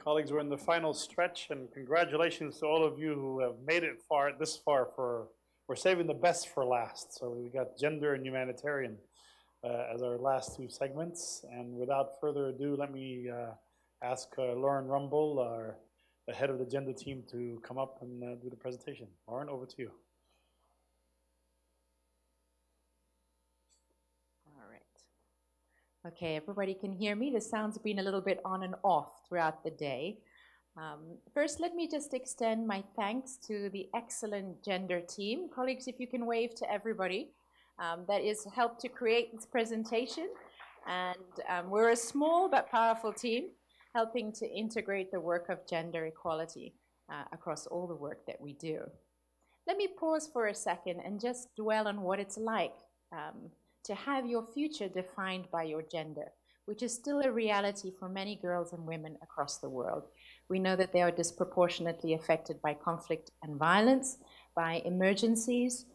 Colleagues, we're in the final stretch, and congratulations to all of you who have made it this far. We're saving the best for last. So we got gender and humanitarian as our last two segments. And without further ado, let me ask Lauren Rumble, the head of the gender team, to come up and do the presentation. Lauren, over to you. Okay, everybody can hear me. The sound's been a little bit on and off throughout the day. First, let me just extend my thanks to the excellent gender team. Colleagues, if you can wave to everybody that has helped to create this presentation. And we're a small but powerful team helping to integrate the work of gender equality across all the work that we do. Let me pause for a second and just dwell on what it's like to have your future defined by your gender, which is still a reality for many girls and women across the world. We know that they are disproportionately affected by conflict and violence, by emergencies,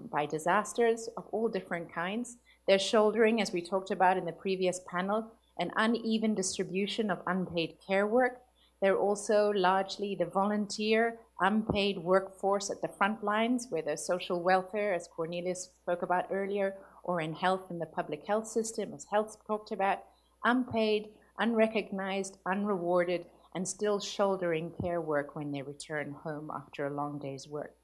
by disasters of all different kinds. They're shouldering, as we talked about in the previous panel, an uneven distribution of unpaid care work. They're also largely the volunteer, unpaid workforce at the front lines, where there's social welfare, as Cornelius spoke about earlier, or in health in the public health system, as Health talked about, unpaid, unrecognized, unrewarded, and still shouldering care work when they return home after a long day's work.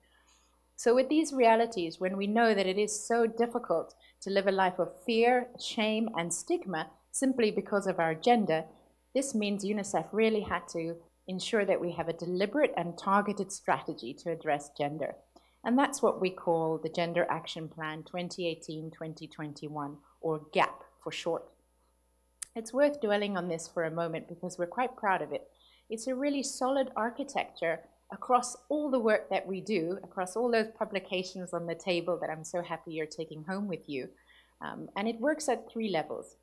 So with these realities, when we know that it is so difficult to live a life of fear, shame, and stigma simply because of our gender, this means UNICEF really had to ensure that we have a deliberate and targeted strategy to address gender. And that's what we call the Gender Action Plan 2018-2021, or GAP for short. It's worth dwelling on this for a moment because we're quite proud of it. It's a really solid architecture across all the work that we do, across all those publications on the table that I'm so happy you're taking home with you. And it works at 3 levels.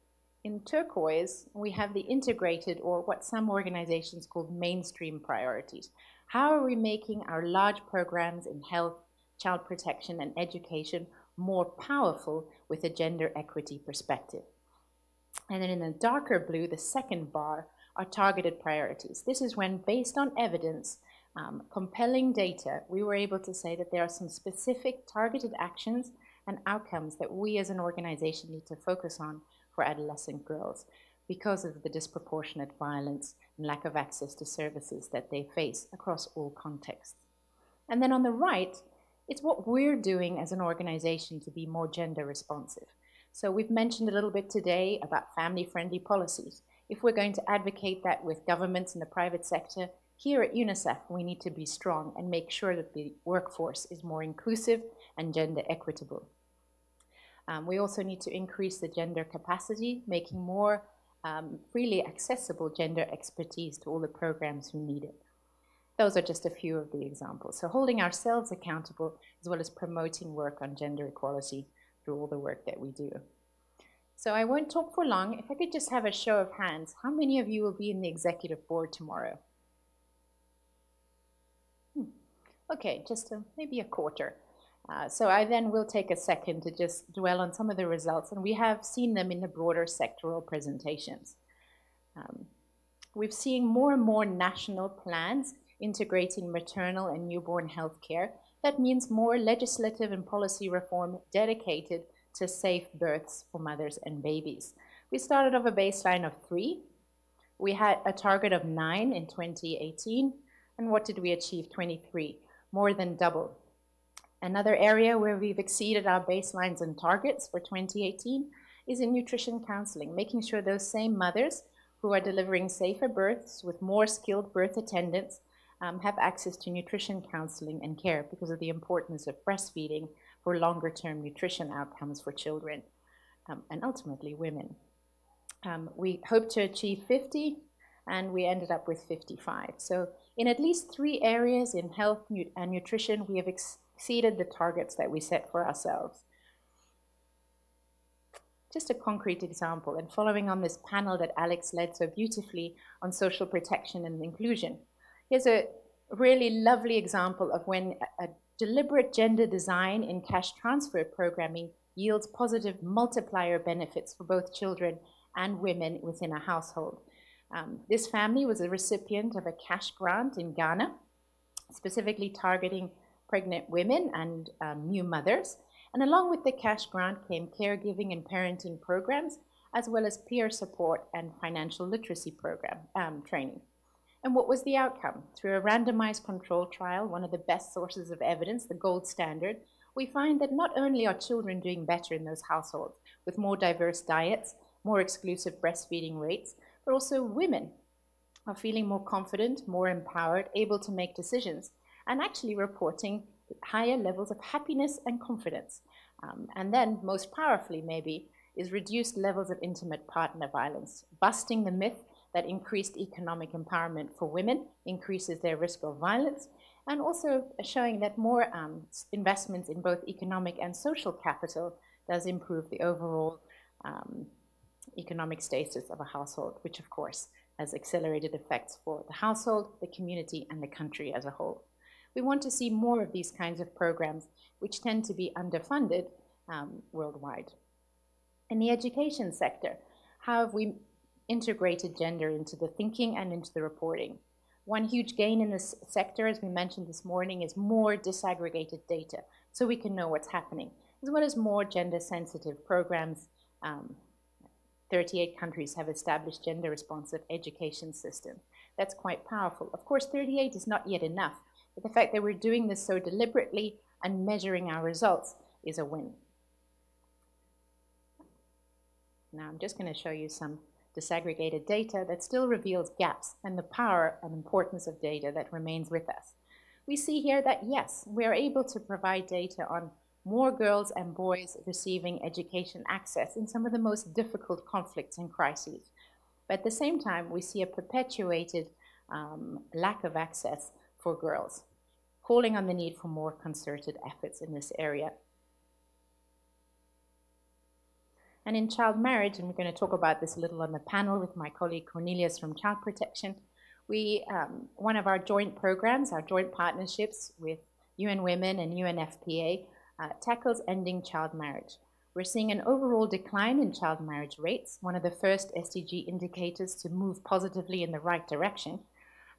In turquoise, we have the integrated, or what some organizations call mainstream priorities. How are we making our large programs in health, child protection, and education more powerful with a gender equity perspective? And then in the darker blue, the second bar, are targeted priorities. This is when, based on evidence, compelling data, we were able to say that there are some specific targeted actions and outcomes that we as an organization need to focus on for adolescent girls because of the disproportionate violence and lack of access to services that they face across all contexts. And then on the right, it's what we're doing as an organization to be more gender responsive. So we've mentioned a little bit today about family-friendly policies. If we're going to advocate that with governments and the private sector, here at UNICEF, we need to be strong and make sure that the workforce is more inclusive and gender equitable. We also need to increase the gender capacity, making more freely accessible gender expertise to all the programs who need it. Those are just a few of the examples. So holding ourselves accountable as well as promoting work on gender equality through all the work that we do. So I won't talk for long. If I could just have a show of hands, how many of you will be in the executive board tomorrow? Okay, just maybe a quarter. So I then will take a second to just dwell on some of the results, and we have seen them in the broader sectoral presentations. We've seen more and more national plans integrating maternal and newborn health care. That means more legislative and policy reform dedicated to safe births for mothers and babies. We started off a baseline of 3. We had a target of 9 in 2018. And what did we achieve? 23, more than double. Another area where we've exceeded our baselines and targets for 2018 is in nutrition counseling, making sure those same mothers who are delivering safer births with more skilled birth attendants have access to nutrition counseling and care because of the importance of breastfeeding for longer-term nutrition outcomes for children and ultimately women. We hoped to achieve 50, and we ended up with 55. So in at least 3 areas in health and nutrition, we have exceeded the targets that we set for ourselves. Just a concrete example, and following on this panel that Alex led so beautifully on social protection and inclusion, here's a really lovely example of when a deliberate gender design in cash transfer programming yields positive multiplier benefits for both children and women within a household. This family was a recipient of a cash grant in Ghana, specifically targeting pregnant women and new mothers. And along with the cash grant came caregiving and parenting programs, as well as peer support and financial literacy program training. And what was the outcome? Through a randomized control trial, one of the best sources of evidence, the gold standard, we find that not only are children doing better in those households with more diverse diets, more exclusive breastfeeding rates, but also women are feeling more confident, more empowered, able to make decisions, and actually reporting higher levels of happiness and confidence. And then, most powerfully maybe, is reduced levels of intimate partner violence, busting the myth that increased economic empowerment for women increases their risk of violence, and also showing that more investments in both economic and social capital does improve the overall economic status of a household, which of course has accelerated effects for the household, the community, and the country as a whole. We want to see more of these kinds of programs, which tend to be underfunded worldwide. In the education sector, how have we integrated gender into the thinking and into the reporting? One huge gain in this sector, as we mentioned this morning, is more disaggregated data, so we can know what's happening, as well as more gender-sensitive programs. 38 countries have established gender-responsive education systems. That's quite powerful. Of course, 38 is not yet enough, but the fact that we're doing this so deliberately and measuring our results is a win. Now I'm just going to show you some disaggregated data that still reveals gaps and the power and importance of data that remains with us. We see here that yes, we are able to provide data on more girls and boys receiving education access in some of the most difficult conflicts and crises. But at the same time, we see a perpetuated lack of access for girls, calling on the need for more concerted efforts in this area. And in child marriage, and we're going to talk about this a little on the panel with my colleague Cornelius from Child Protection, one of our joint programs, our joint partnerships with UN Women and UNFPA, tackles ending child marriage. We're seeing an overall decline in child marriage rates, one of the first SDG indicators to move positively in the right direction.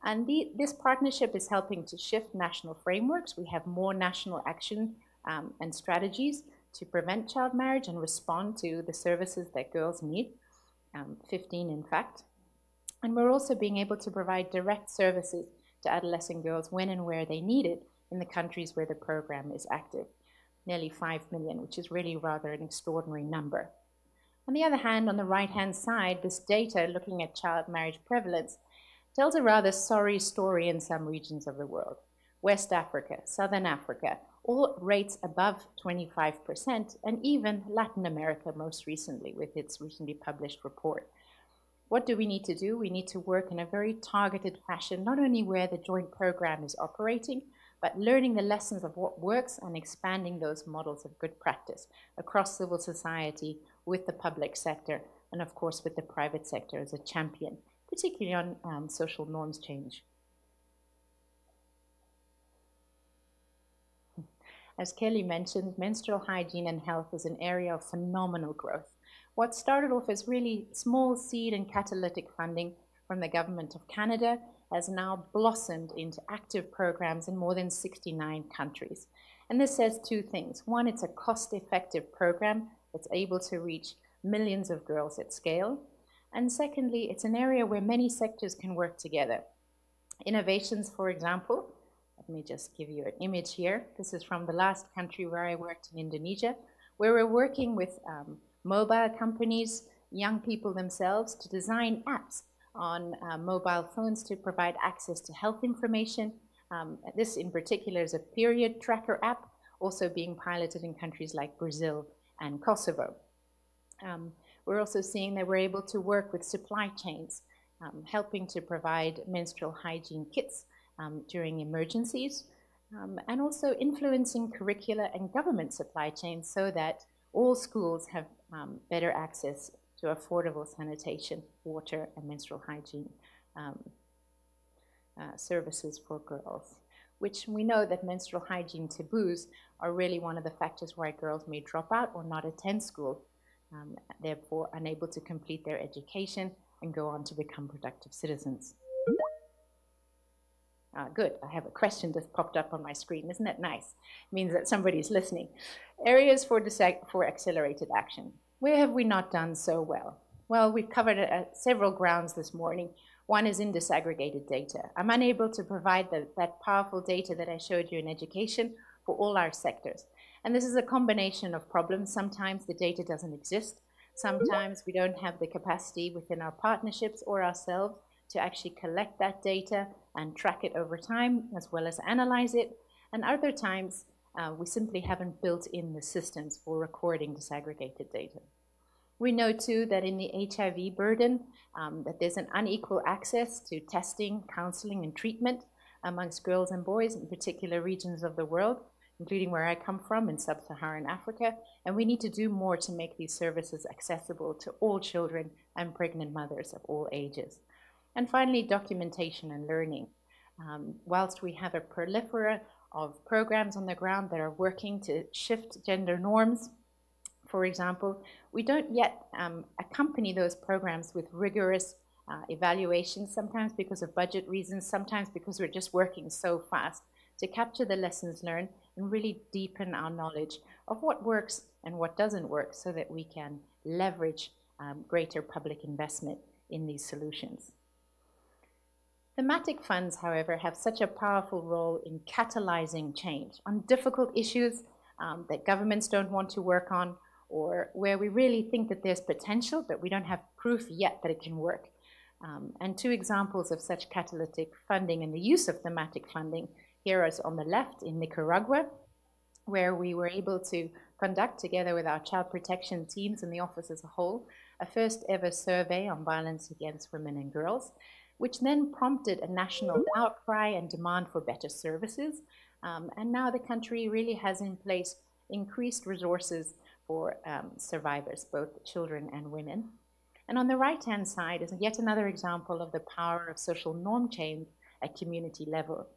And this partnership is helping to shift national frameworks. We have more national action and strategies to prevent child marriage and respond to the services that girls need, 15 in fact. And we're also being able to provide direct services to adolescent girls when and where they need it in the countries where the program is active. Nearly 5 million, which is really rather an extraordinary number. On the other hand, on the right-hand side, this data looking at child marriage prevalence tells a rather sorry story in some regions of the world. West Africa, Southern Africa, all rates above 25%, and even Latin America most recently with its recently published report. What do we need to do? We need to work in a very targeted fashion, not only where the joint program is operating, but learning the lessons of what works and expanding those models of good practice across civil society with the public sector and of course with the private sector as a champion, particularly on social norms change. As Kelly mentioned, menstrual hygiene and health is an area of phenomenal growth. What started off as really small seed and catalytic funding from the government of Canada has now blossomed into active programs in more than 69 countries. And this says two things. One, it's a cost-effective program that's able to reach millions of girls at scale. And secondly, it's an area where many sectors can work together. Innovations, for example, let me just give you an image here. This is from the last country where I worked in Indonesia, where we're working with mobile companies, young people themselves, to design apps on mobile phones to provide access to health information. This in particular is a period tracker app, also being piloted in countries like Brazil and Kosovo. We're also seeing that we're able to work with supply chains, helping to provide menstrual hygiene kits during emergencies, and also influencing curricula and government supply chains so that all schools have better access to affordable sanitation, water, and menstrual hygiene services for girls, which we know that menstrual hygiene taboos are really one of the factors why girls may drop out or not attend school, therefore unable to complete their education and go on to become productive citizens. Good, I have a question just popped up on my screen. Isn't that nice? It means that somebody's listening. Areas for accelerated action. Where have we not done so well? Well, we've covered several grounds this morning. One is in disaggregated data. I'm unable to provide that powerful data that I showed you in education for all our sectors. And this is a combination of problems. Sometimes the data doesn't exist. Sometimes we don't have the capacity within our partnerships or ourselves to actually collect that data and track it over time, as well as analyze it. And other times, we simply haven't built in the systems for recording disaggregated data. We know too that in the HIV burden, that there's an unequal access to testing, counseling, and treatment amongst girls and boys in particular regions of the world, including where I come from in sub-Saharan Africa. And we need to do more to make these services accessible to all children and pregnant mothers of all ages. And finally, documentation and learning. Whilst we have a proliferation of programs on the ground that are working to shift gender norms, for example, we don't yet accompany those programs with rigorous evaluations, sometimes because of budget reasons, sometimes because we're just working so fast to capture the lessons learned and really deepen our knowledge of what works and what doesn't work so that we can leverage greater public investment in these solutions. Thematic funds, however, have such a powerful role in catalyzing change on difficult issues that governments don't want to work on, or where we really think that there's potential, but we don't have proof yet that it can work. And two examples of such catalytic funding and the use of thematic funding here is on the left in Nicaragua, where we were able to conduct, together with our child protection teams and the office as a whole, a first ever survey on violence against women and girls, which then prompted a national outcry and demand for better services. And now the country really has in place increased resources for survivors, both children and women. And on the right-hand side is yet another example of the power of social norm change at community level.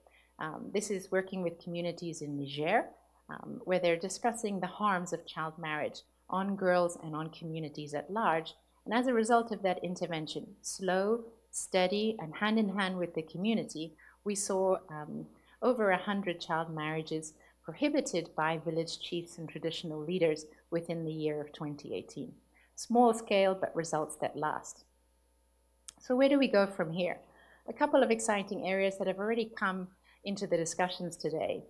This is working with communities in Niger, where they're discussing the harms of child marriage on girls and on communities at large. And as a result of that intervention, slow, steady, and hand in hand with the community, we saw over 100 child marriages prohibited by village chiefs and traditional leaders within the year of 2018. Small scale, but results that last. So where do we go from here? A couple of exciting areas that have already come into the discussions today.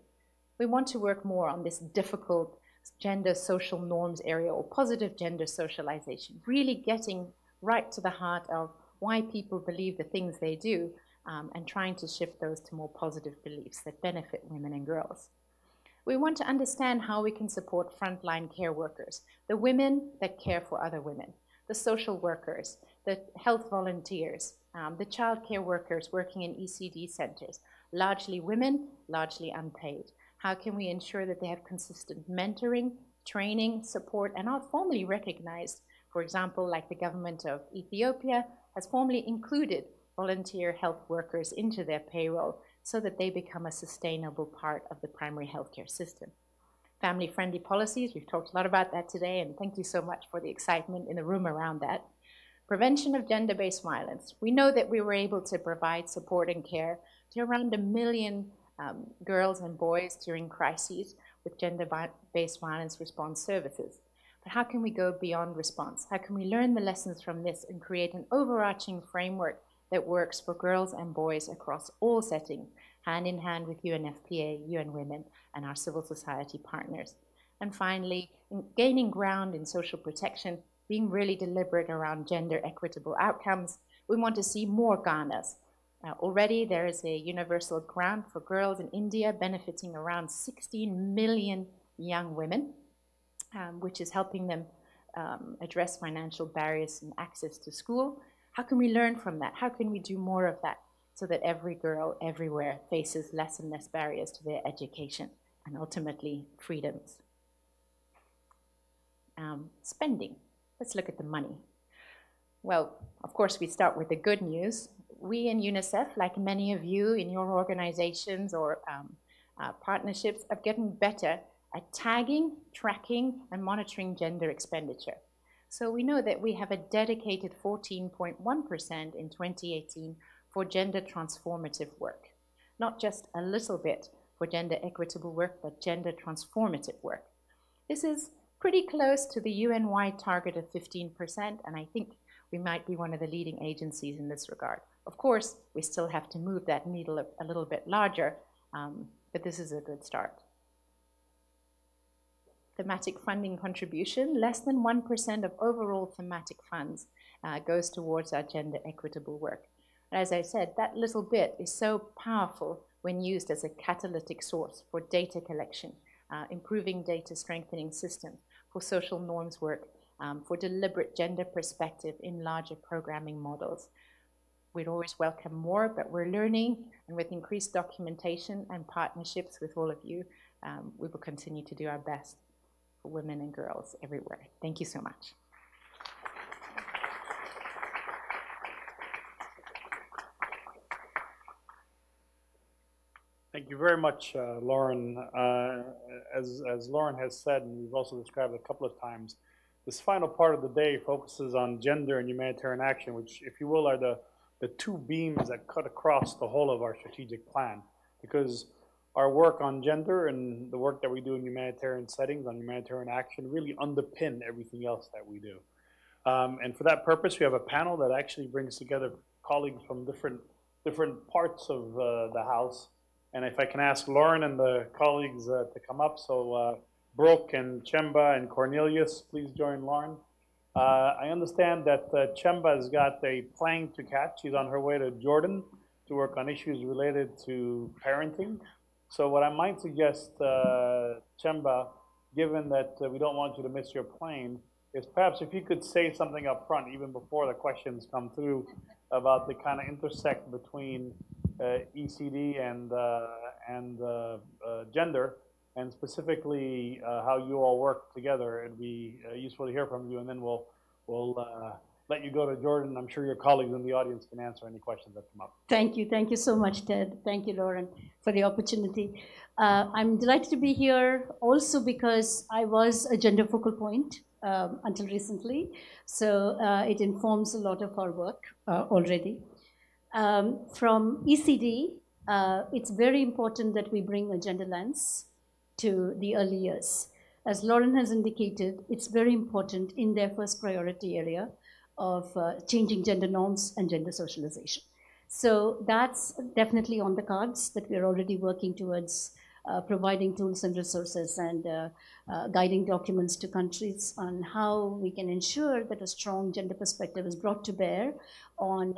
We want to work more on this difficult gender social norms area, or positive gender socialization, really getting right to the heart of why people believe the things they do, and trying to shift those to more positive beliefs that benefit women and girls. We want to understand how we can support frontline care workers, the women that care for other women, the social workers, the health volunteers, the child care workers working in ECD centers, largely women, largely unpaid. How can we ensure that they have consistent mentoring, training, support, and are formally recognized? For example, like the government of Ethiopia has formally included volunteer health workers into their payroll so that they become a sustainable part of the primary healthcare system. Family-friendly policies, we've talked a lot about that today, and thank you so much for the excitement in the room around that. Prevention of gender-based violence. We know that we were able to provide support and care to around 1 million girls and boys during crises with gender-based violence response services. But how can we go beyond response? How can we learn the lessons from this and create an overarching framework that works for girls and boys across all settings, hand in hand with UNFPA, UN Women, and our civil society partners? And finally, gaining ground in social protection, being really deliberate around gender equitable outcomes. We want to see more Ghanas. Already there is a universal grant for girls in India benefiting around 16 million young women, which is helping them address financial barriers and access to school. How can we learn from that? How can we do more of that so that every girl everywhere faces less and less barriers to their education and ultimately freedoms? Spending. Let's look at the money. Well, of course, we start with the good news. We in UNICEF, like many of you in your organizations or partnerships, are getting better at tagging, tracking, and monitoring gender expenditure. So we know that we have a dedicated 14.1% in 2018 for gender transformative work. Not just a little bit for gender equitable work, but gender transformative work. This is pretty close to the UN-wide target of 15%, and I think we might be one of the leading agencies in this regard. Of course, we still have to move that needle a little bit larger, but this is a good start. Thematic funding contribution, less than 1% of overall thematic funds goes towards our gender equitable work. And as I said, that little bit is so powerful when used as a catalytic source for data collection, improving data strengthening systems, for social norms work, for deliberate gender perspective in larger programming models. We'd always welcome more, but we're learning, and with increased documentation and partnerships with all of you, we will continue to do our best for women and girls everywhere. Thank you so much. Thank you very much, Lauren. As Lauren has said, and we've also described it a couple of times, this final part of the day focuses on gender and humanitarian action, which, if you will, are the two beams that cut across the whole of our strategic plan. Because our work on gender and the work that we do in humanitarian settings, on humanitarian action, really underpin everything else that we do. And for that purpose, we have a panel that actually brings together colleagues from different parts of the House. And if I can ask Lauren and the colleagues to come up, so Brooke and Chemba and Cornelius, please join Lauren. I understand that Chemba has got a plane to catch. She's on her way to Jordan to work on issues related to parenting. So what I might suggest, Chemba, given that we don't want you to miss your plane, is perhaps if you could say something up front, even before the questions come through, about the kind of intersect between ECD and gender, and specifically how you all work together. It'd be useful to hear from you, and then we'll let you go to Jordan. I'm sure your colleagues in the audience can answer any questions that come up. Thank you so much, Ted. Thank you, Lauren, for the opportunity. I'm delighted to be here also because I was a gender focal point until recently, so it informs a lot of our work already. From ECD, it's very important that we bring a gender lens to the early years. As Lauren has indicated, it's very important in their first priority area of changing gender norms and gender socialization. So that's definitely on the cards, that we're already working towards providing tools and resources and guiding documents to countries on how we can ensure that a strong gender perspective is brought to bear on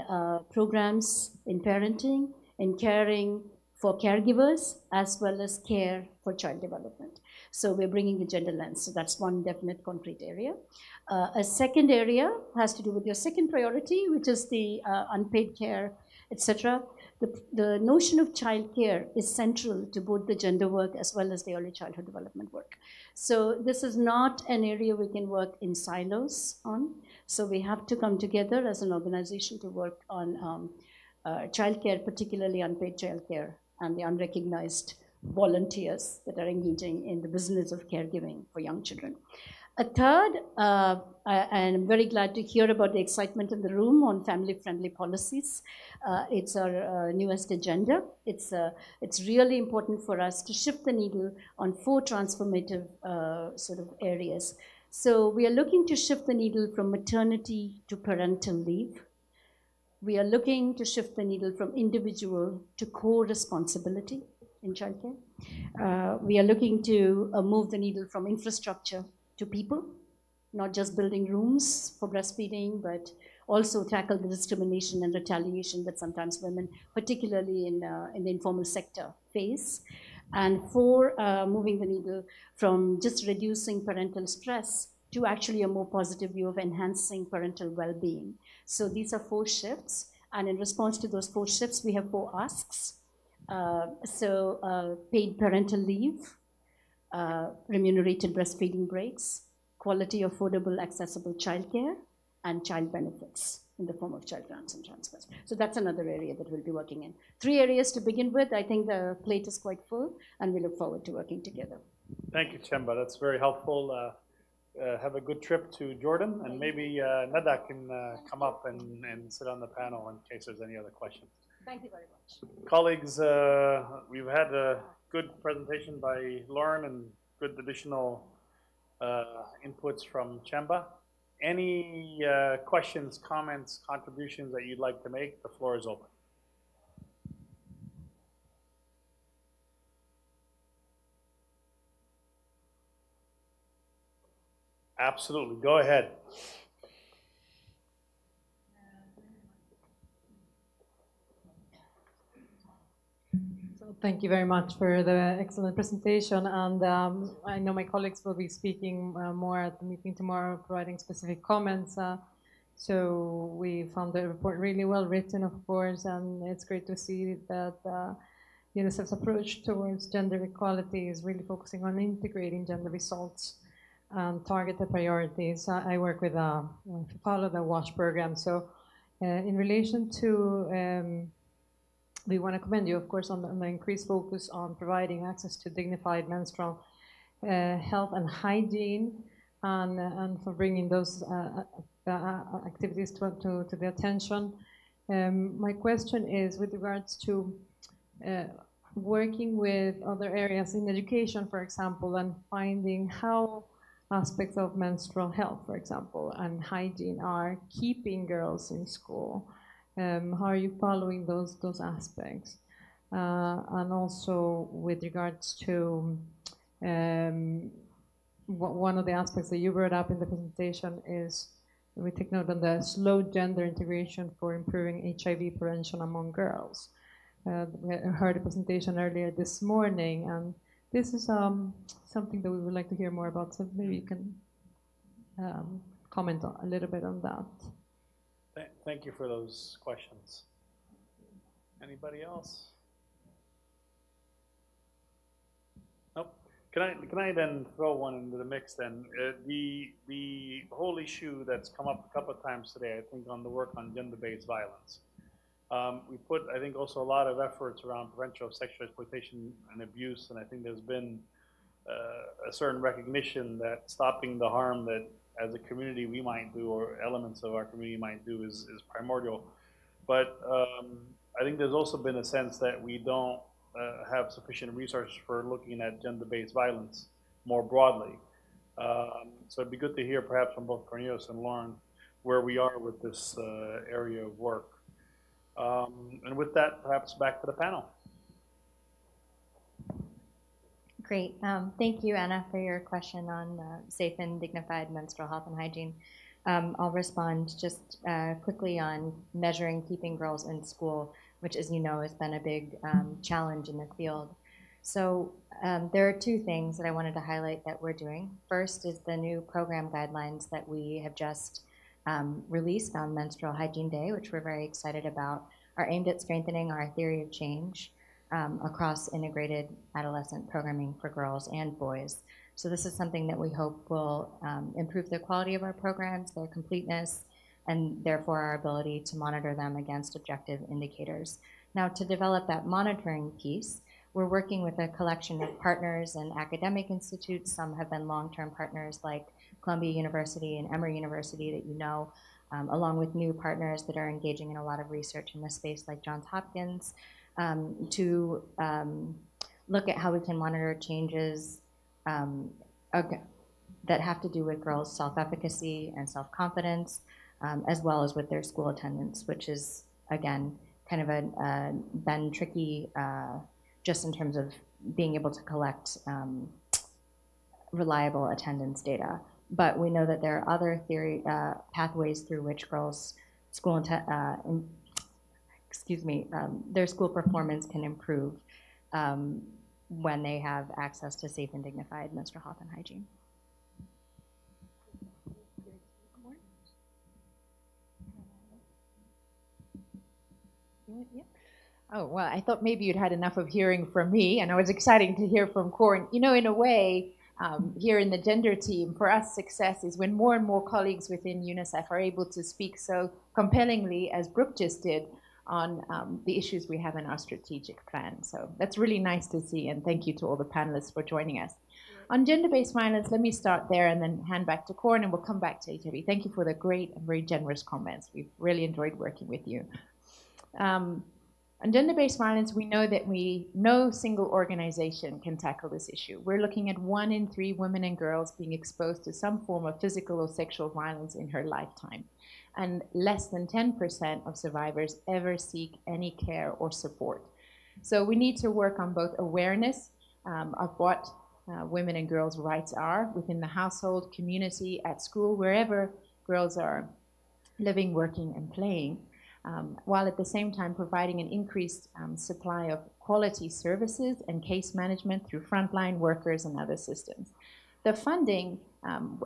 programs in parenting, in caring for caregivers, as well as care for child development. So we're bringing a gender lens. So that's one definite concrete area. A second area has to do with your second priority, which is the unpaid care, etc. The notion of child care is central to both the gender work as well as the early childhood development work. So this is not an area we can work in silos on. So we have to come together as an organization to work on child care, particularly unpaid child care, and the unrecognized volunteers that are engaging in the business of caregiving for young children. A third, and I'm very glad to hear about the excitement in the room on family-friendly policies. It's our newest agenda. It's really important for us to shift the needle on 4 transformative sort of areas. So we are looking to shift the needle from maternity to parental leave. We are looking to shift the needle from individual to co-responsibility in childcare. We are looking to move the needle from infrastructure to people, not just building rooms for breastfeeding, but also tackle the discrimination and retaliation that sometimes women, particularly in the informal sector, face. And 4, moving the needle from just reducing parental stress to actually a more positive view of enhancing parental well-being. So these are 4 shifts, and in response to those 4 shifts, we have 4 asks. Paid parental leave, remunerated breastfeeding breaks, quality, affordable, accessible childcare, and child benefits in the form of child grants and transfers. So that's another area that we'll be working in. 3 areas to begin with. I think the plate is quite full, and we look forward to working together. Thank you, Chemba. That's very helpful. have a good trip to Jordan, and maybe Nada can come up and sit on the panel in case there's any other questions. Thank you very much. Colleagues, we've had a good presentation by Lauren and good additional inputs from Chemba. Any questions, comments, contributions that you'd like to make? The floor is open. Absolutely, go ahead. So thank you very much for the excellent presentation, and I know my colleagues will be speaking more at the meeting tomorrow, providing specific comments. So we found the report really well written, of course, and it's great to see that UNICEF's approach towards gender equality is really focusing on integrating gender results and targeted priorities. I work with follow the WASH program. So in relation to, we want to commend you, of course, on the increased focus on providing access to dignified menstrual health and hygiene, and for bringing those activities to the attention. My question is with regards to working with other areas in education, for example, and finding how aspects of menstrual health, for example, and hygiene are keeping girls in school. How are you following those aspects? And also with regards to one of the aspects that you brought up in the presentation is, we take note on the slow gender integration for improving HIV prevention among girls. We heard a presentation earlier this morning, and this is something that we would like to hear more about, so maybe you can comment a little bit on that. Thank you for those questions. Anybody else? Nope. Can I then throw one into the mix then? The whole issue that's come up a couple of times today, I think, on the work on gender-based violence. We put, I think, also a lot of efforts around prevention of sexual exploitation and abuse, and I think there's been a certain recognition that stopping the harm that as a community we might do, or elements of our community might do, is primordial. But I think there's also been a sense that we don't have sufficient resources for looking at gender-based violence more broadly. So it'd be good to hear perhaps from both Cornelius and Lauren where we are with this area of work. And with that, perhaps back to the panel. Great. Thank you, Anna, for your question on safe and dignified menstrual health and hygiene. I'll respond just quickly on measuring keeping girls in school, which, as you know, has been a big challenge in the field. So there are two things that I wanted to highlight that we're doing. First is the new program guidelines that we have just released on Menstrual Hygiene Day, which we're very excited about, are aimed at strengthening our theory of change across integrated adolescent programming for girls and boys. So this is something that we hope will improve the quality of our programs, their completeness, and therefore our ability to monitor them against objective indicators. Now, to develop that monitoring piece, we're working with a collection of partners and academic institutes. Some have been long-term partners like Columbia University and Emory University that you know, along with new partners that are engaging in a lot of research in this space like Johns Hopkins, to look at how we can monitor changes that have to do with girls' self-efficacy and self-confidence, as well as with their school attendance, which is, again, kind of been tricky just in terms of being able to collect reliable attendance data. But we know that there are other pathways through which girls' school their school performance can improve when they have access to safe and dignified menstrual health and hygiene. Yeah. Oh, well, I thought maybe you'd had enough of hearing from me, and I was excited to hear from Corin. You know, in a way, here in the gender team, for us, success is when more and more colleagues within UNICEF are able to speak so compellingly, as Brooke just did, on the issues we have in our strategic plan. So that's really nice to see, and thank you to all the panelists for joining us. on gender-based violence, let me start there and then hand back to Corin, and we'll come back to HIV. Thank you for the great and very generous comments. We've really enjoyed working with you. On gender-based violence, we know that no single organization can tackle this issue. We're looking at 1 in 3 women and girls being exposed to some form of physical or sexual violence in her lifetime. And less than 10% of survivors ever seek any care or support. So we need to work on both awareness of what women and girls' rights are within the household, community, at school, wherever girls are living, working, and playing. While at the same time providing an increased supply of quality services and case management through frontline workers and other systems. The funding,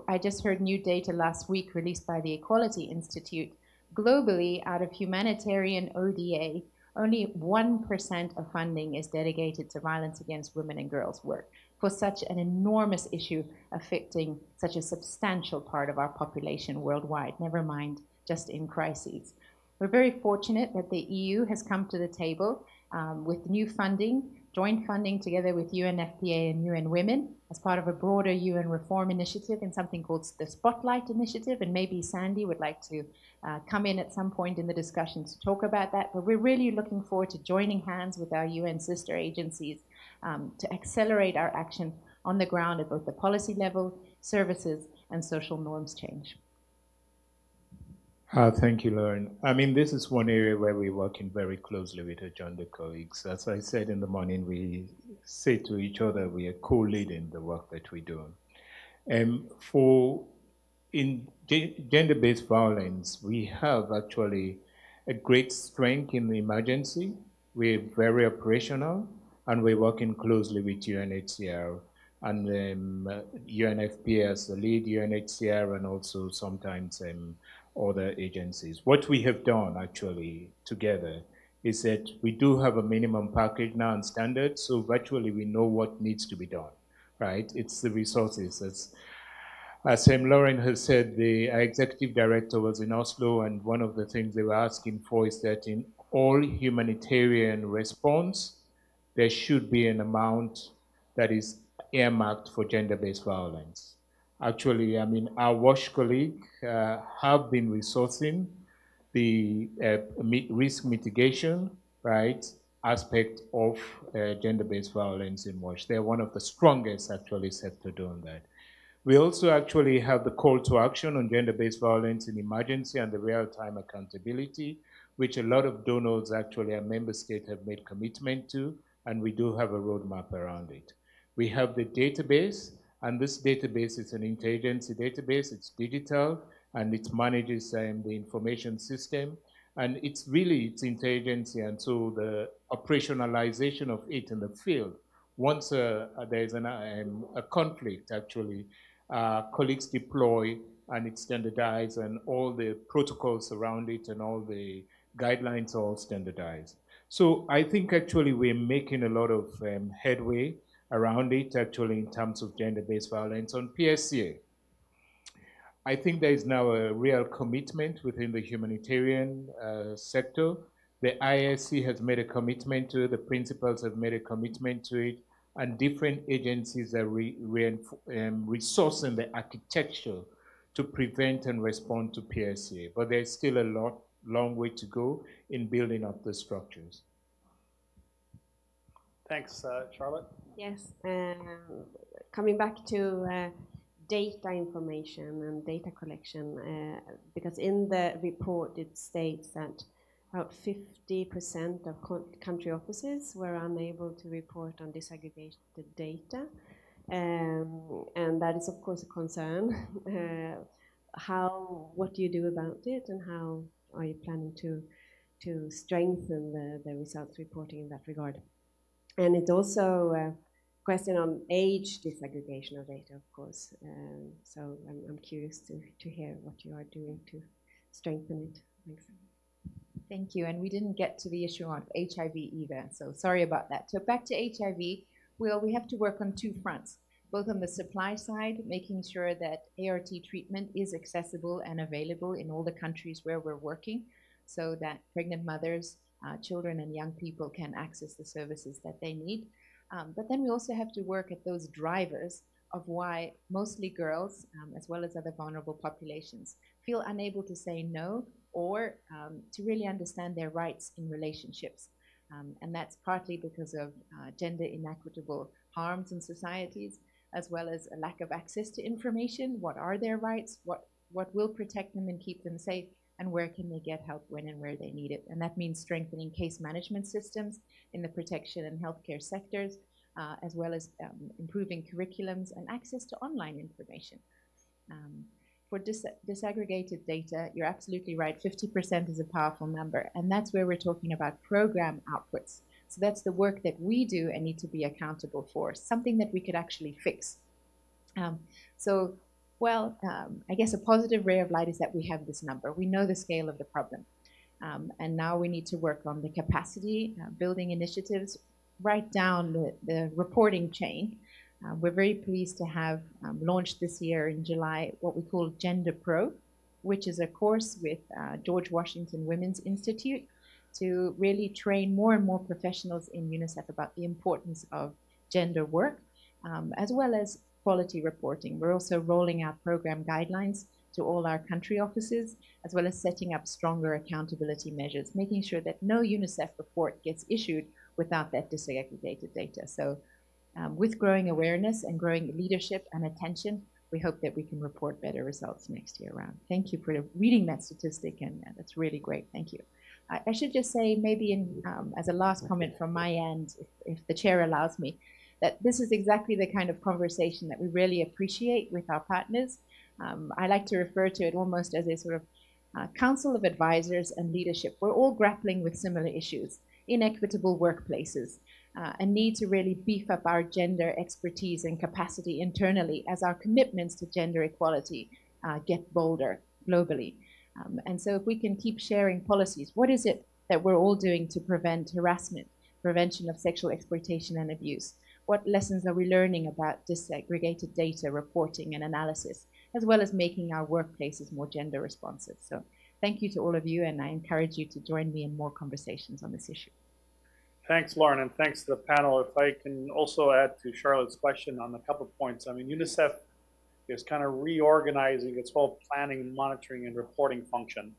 I just heard new data last week released by the Equality Institute. Globally, out of humanitarian ODA, only 1% of funding is dedicated to violence against women and girls work for such an enormous issue affecting such a substantial part of our population worldwide, never mind just in crises. We're very fortunate that the EU has come to the table with new funding, joint funding together with UNFPA and UN Women as part of a broader UN reform initiative and something called the Spotlight Initiative. And maybe Sandy would like to come in at some point in the discussion to talk about that. But we're really looking forward to joining hands with our UN sister agencies to accelerate our action on the ground at both the policy level, services, and social norms change. Thank you, Lauren. I mean, this is one area where we're working very closely with our gender colleagues. As I said in the morning, we say to each other we are co-leading the work that we do. In gender-based violence, we have actually a great strength in the emergency. We're very operational, and we're working closely with UNHCR and UNFPA as the lead, UNHCR, and also sometimes other agencies. What we have done actually together is that we do have a minimum package now and standard, so virtually we know what needs to be done, right? It's the resources. As Lauren has said, the executive director was in Oslo, and one of the things they were asking for is that in all humanitarian response, there should be an amount that is earmarked for gender-based violence. Actually, I mean, our WASH colleague have been resourcing the risk mitigation, right, aspect of gender-based violence in WASH. They're one of the strongest, actually, sector doing that. We also actually have the call to action on gender-based violence in emergency and the real-time accountability, which a lot of donors, actually, our member states have made commitment to, and we do have a roadmap around it. We have the database, and this database is an interagency database. It's digital, and it manages the information system. And it's interagency, and so the operationalization of it in the field. Once there's a conflict, actually, colleagues deploy, and it's standardized, and all the protocols around it and all the guidelines are all standardized. So I think actually we're making a lot of headway around it, actually, in terms of gender-based violence on PSCA. I think there is now a real commitment within the humanitarian sector. The ISC has made a commitment to it, the principals have made a commitment to it, and different agencies are resourcing the architecture to prevent and respond to PSCA. But there's still a long way to go in building up the structures. Thanks, Charlotte. Yes, coming back to data information and data collection, because in the report it states that about 50% of country offices were unable to report on disaggregated data, and that is of course a concern. What do you do about it, and how are you planning to strengthen the results reporting in that regard? And it's also a question on age disaggregation of data, of course. So I'm curious to hear what you are doing to strengthen it. Thanks. Thank you. And we didn't get to the issue on HIV either, so sorry about that. So back to HIV, we have to work on 2 fronts, both on the supply side, making sure that ART treatment is accessible and available in all the countries where we're working, so that pregnant mothers, children and young people can access the services that they need. But then we also have to work at those drivers of why mostly girls, as well as other vulnerable populations, feel unable to say no or to really understand their rights in relationships. And that's partly because of gender inequitable harms in societies, as well as a lack of access to information. What are their rights? What will protect them and keep them safe? And where can they get help when and where they need it? And that means strengthening case management systems in the protection and healthcare sectors, as well as improving curriculums and access to online information. For disaggregated data, you're absolutely right, 50% is a powerful number, and that's where we're talking about program outputs. So that's the work that we do and need to be accountable for, something that we could actually fix. I guess a positive ray of light is that we have this number. We know the scale of the problem. And now we need to work on the capacity building initiatives, right down the reporting chain. We're very pleased to have launched this year in July what we call Gender Pro, which is a course with George Washington Women's Institute to really train more and more professionals in UNICEF about the importance of gender work, as well as quality reporting. We're also rolling out program guidelines to all our country offices, as well as setting up stronger accountability measures, making sure that no UNICEF report gets issued without that disaggregated data. So with growing awareness and growing leadership and attention, we hope that we can report better results next year around. Thank you for reading that statistic, and that's really great. Thank you. I should just say, maybe as a last comment from my end, if the chair allows me, that this is exactly the kind of conversation that we really appreciate with our partners. I like to refer to it almost as a sort of council of advisors and leadership. We're all grappling with similar issues: inequitable workplaces, a need to really beef up our gender expertise and capacity internally as our commitments to gender equality get bolder globally. And so if we can keep sharing policies, what is it that we're all doing to prevent harassment, prevention of sexual exploitation and abuse? What lessons are we learning about disaggregated data reporting and analysis, as well as making our workplaces more gender responsive? So thank you to all of you, and I encourage you to join me in more conversations on this issue. Thanks, Lauren, and thanks to the panel. If I can also add to Charlotte's question on a couple of points. I mean, UNICEF is kind of reorganizing its whole planning, monitoring, and reporting function.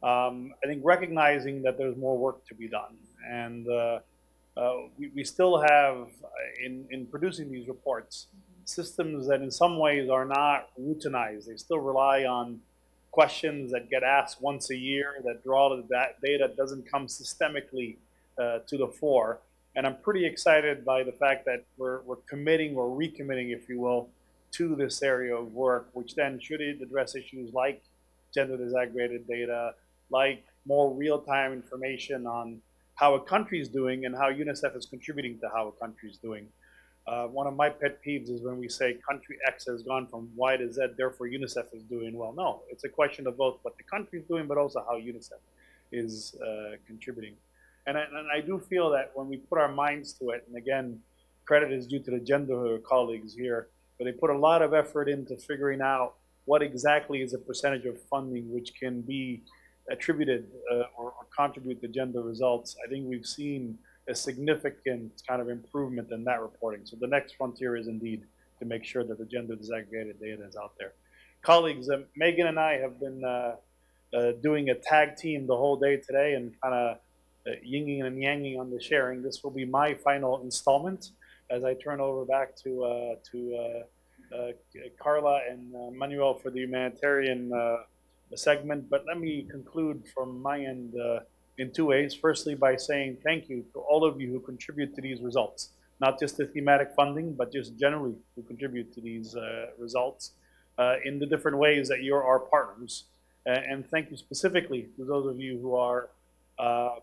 I think recognizing that there's more work to be done. And we still have, in producing these reports, systems that in some ways are not routinized. They still rely on questions that get asked once a year, that draw that data doesn't come systemically to the fore. And I'm pretty excited by the fact that we're committing or recommitting, if you will, to this area of work, which then should address issues like gender disaggregated data, like more real-time information on how a country is doing and how UNICEF is contributing to how a country is doing. One of my pet peeves is when we say country X has gone from Y to Z, therefore UNICEF is doing well. No, it's a question of both what the country is doing, but also how UNICEF is contributing. And I do feel that when we put our minds to it, and again, credit is due to the gender colleagues here, but they put a lot of effort into figuring out what exactly is a percentage of funding which can be attributed or contribute to gender results. I think we've seen a significant kind of improvement in that reporting. So the next frontier is indeed to make sure that the gender disaggregated data is out there. Colleagues, Megan and I have been doing a tag team the whole day today and kind of yinging and yanging on the sharing. This will be my final installment as I turn over back to Carla and Manuel for the humanitarian segment. But let me conclude from my end in two ways. Firstly, by saying thank you to all of you who contribute to these results, not just the thematic funding, but just generally who contribute to these results in the different ways that you're our partners. And thank you specifically to those of you who are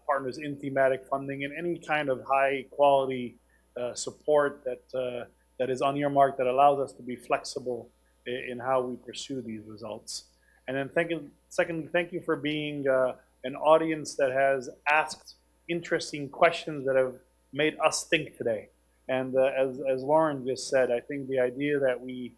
partners in thematic funding and any kind of high quality support that is earmarked that allows us to be flexible in how we pursue these results. And then secondly, thank you for being an audience that has asked interesting questions that have made us think today. And as Lauren just said, I think the idea that we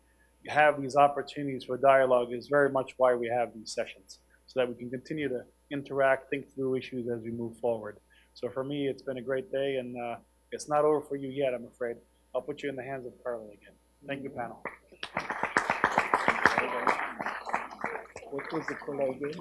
have these opportunities for dialogue is very much why we have these sessions, so that we can continue to interact, think through issues as we move forward. So for me, it's been a great day, and it's not over for you yet, I'm afraid. I'll put you in the hands of Carla again. Thank you, panel. What was the color again?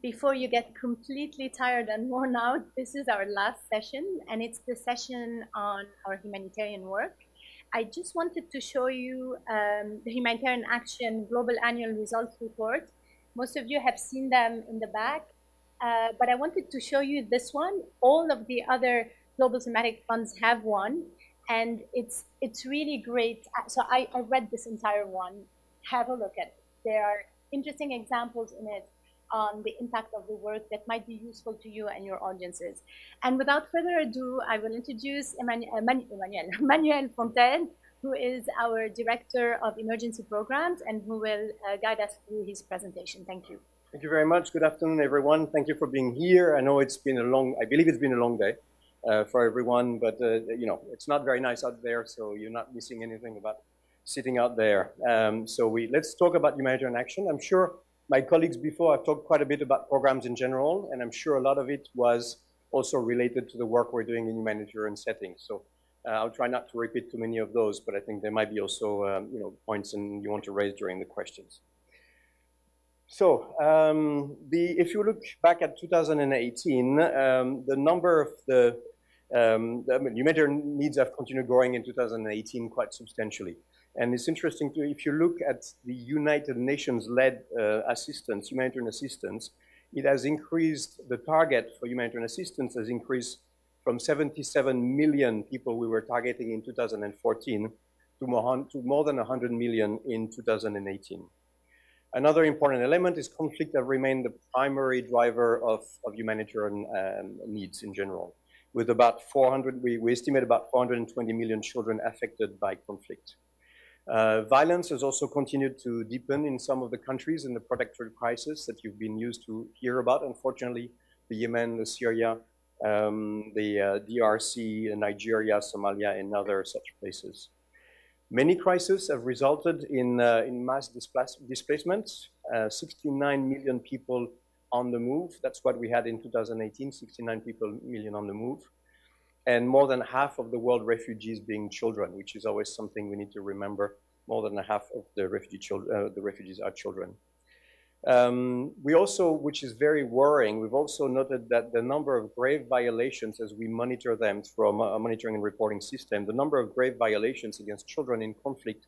Before you get completely tired and worn out, this is our last session, and it's the session on our humanitarian work. I just wanted to show you the Humanitarian Action Global Annual Results Report. Most of you have seen them in the back, but I wanted to show you this one. All of the other global thematic funds have one, and it's really great. So I read this entire one. Have a look at it. There are interesting examples in it on the impact of the work that might be useful to you and your audiences. And without further ado, I will introduce Manuel Fontaine, who is our Director of Emergency Programs and who will guide us through his presentation. Thank you. Thank you very much. Good afternoon, everyone. Thank you for being here. I know it's been I believe it's been a long day for everyone, but you know, it's not very nice out there, so you're not missing anything about sitting out there. Let's talk about humanitarian action. I'm sure my colleagues before have talked quite a bit about programs in general, and I'm sure a lot of it was also related to the work we're doing in humanitarian settings. So I'll try not to repeat too many of those, but I think there might be also you know, points you want to raise during the questions. So if you look back at 2018, the number of the humanitarian needs have continued growing in 2018 quite substantially. And it's interesting if you look at the United Nations-led assistance, humanitarian assistance, it has increased, the target for humanitarian assistance has increased from 77 million people we were targeting in 2014 to more than 100 million in 2018. Another important element is conflict have remained the primary driver of humanitarian needs in general. With about we estimate about 420 million children affected by conflict. Violence has also continued to deepen in some of the countries in the protectorate crisis that you've been used to hear about. Unfortunately, the Yemen, the Syria, the DRC, Nigeria, Somalia, and other such places. Many crises have resulted in mass displacement. 69 million people on the move. That's what we had in 2018, 69 million on the move. And more than half of the world refugees being children, which is always something we need to remember. More than half of the refugees are children. We also, which is very worrying, we've also noted that the number of grave violations as we monitor them through a monitoring and reporting system, the number of grave violations against children in conflict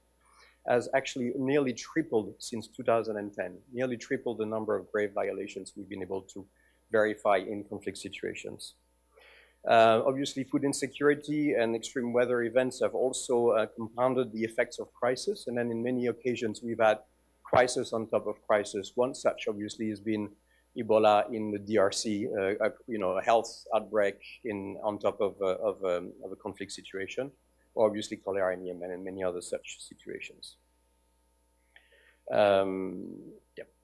has actually nearly tripled since 2010, nearly tripled the number of grave violations we've been able to verify in conflict situations. Obviously, food insecurity and extreme weather events have also compounded the effects of crisis. And then in many occasions, we've had crisis on top of crisis. One such, obviously, has been Ebola in the DRC, you know, a health outbreak on top of a conflict situation, or obviously cholera in Yemen and many other such situations.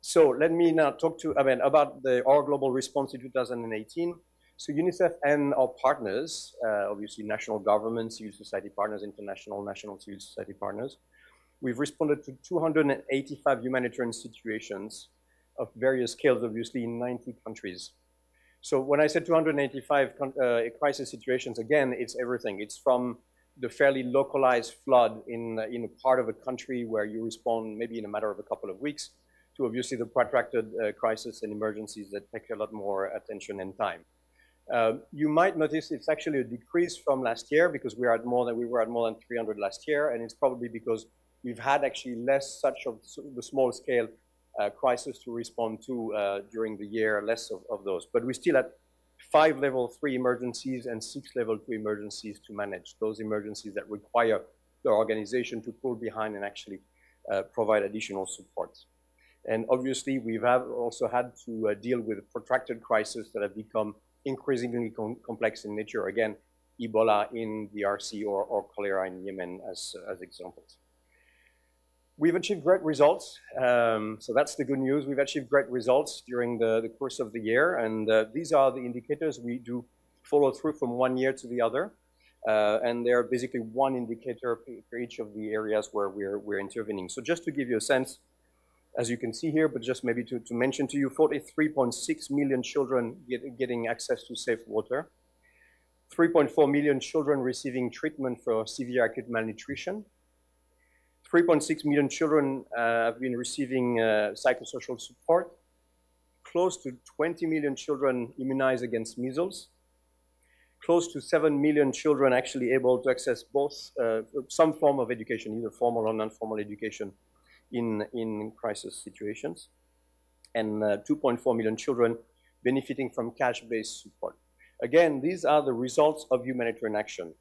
So let me now talk about our global response in 2018. So UNICEF and our partners, obviously national governments, civil society partners, international, national civil society partners, we've responded to 285 humanitarian situations of various scales, obviously in 90 countries. So when I said 285 crisis situations, again, it's everything. It's from the fairly localized flood in a part of a country where you respond maybe in a matter of a couple of weeks, to obviously the protracted crisis and emergencies that take a lot more attention and time. You might notice it's actually a decrease from last year because we were at more than 300 last year, and it's probably because we've had actually less such of the small scale crisis to respond to during the year, less of those. But we still had 5 level 3 emergencies and 6 level 2 emergencies to manage, those emergencies that require the organization to pull behind and actually provide additional support. And obviously, we've also had to deal with protracted crises that have become increasingly complex in nature. Again, Ebola in the DRC or cholera in Yemen as examples. We've achieved great results. So that's the good news. We've achieved great results during the course of the year. And these are the indicators we do follow through from one year to the other. and they're basically one indicator for each of the areas where we're intervening. So just to give you a sense, as you can see here, but just maybe to mention to you, 43.6 million children getting access to safe water, 3.4 million children receiving treatment for severe acute malnutrition, 3.6 million children have been receiving psychosocial support, close to 20 million children immunized against measles, close to 7 million children actually able to access both some form of education, either formal or non-formal education in crisis situations, and 2.4 million children benefiting from cash-based support. Again, these are the results of humanitarian action.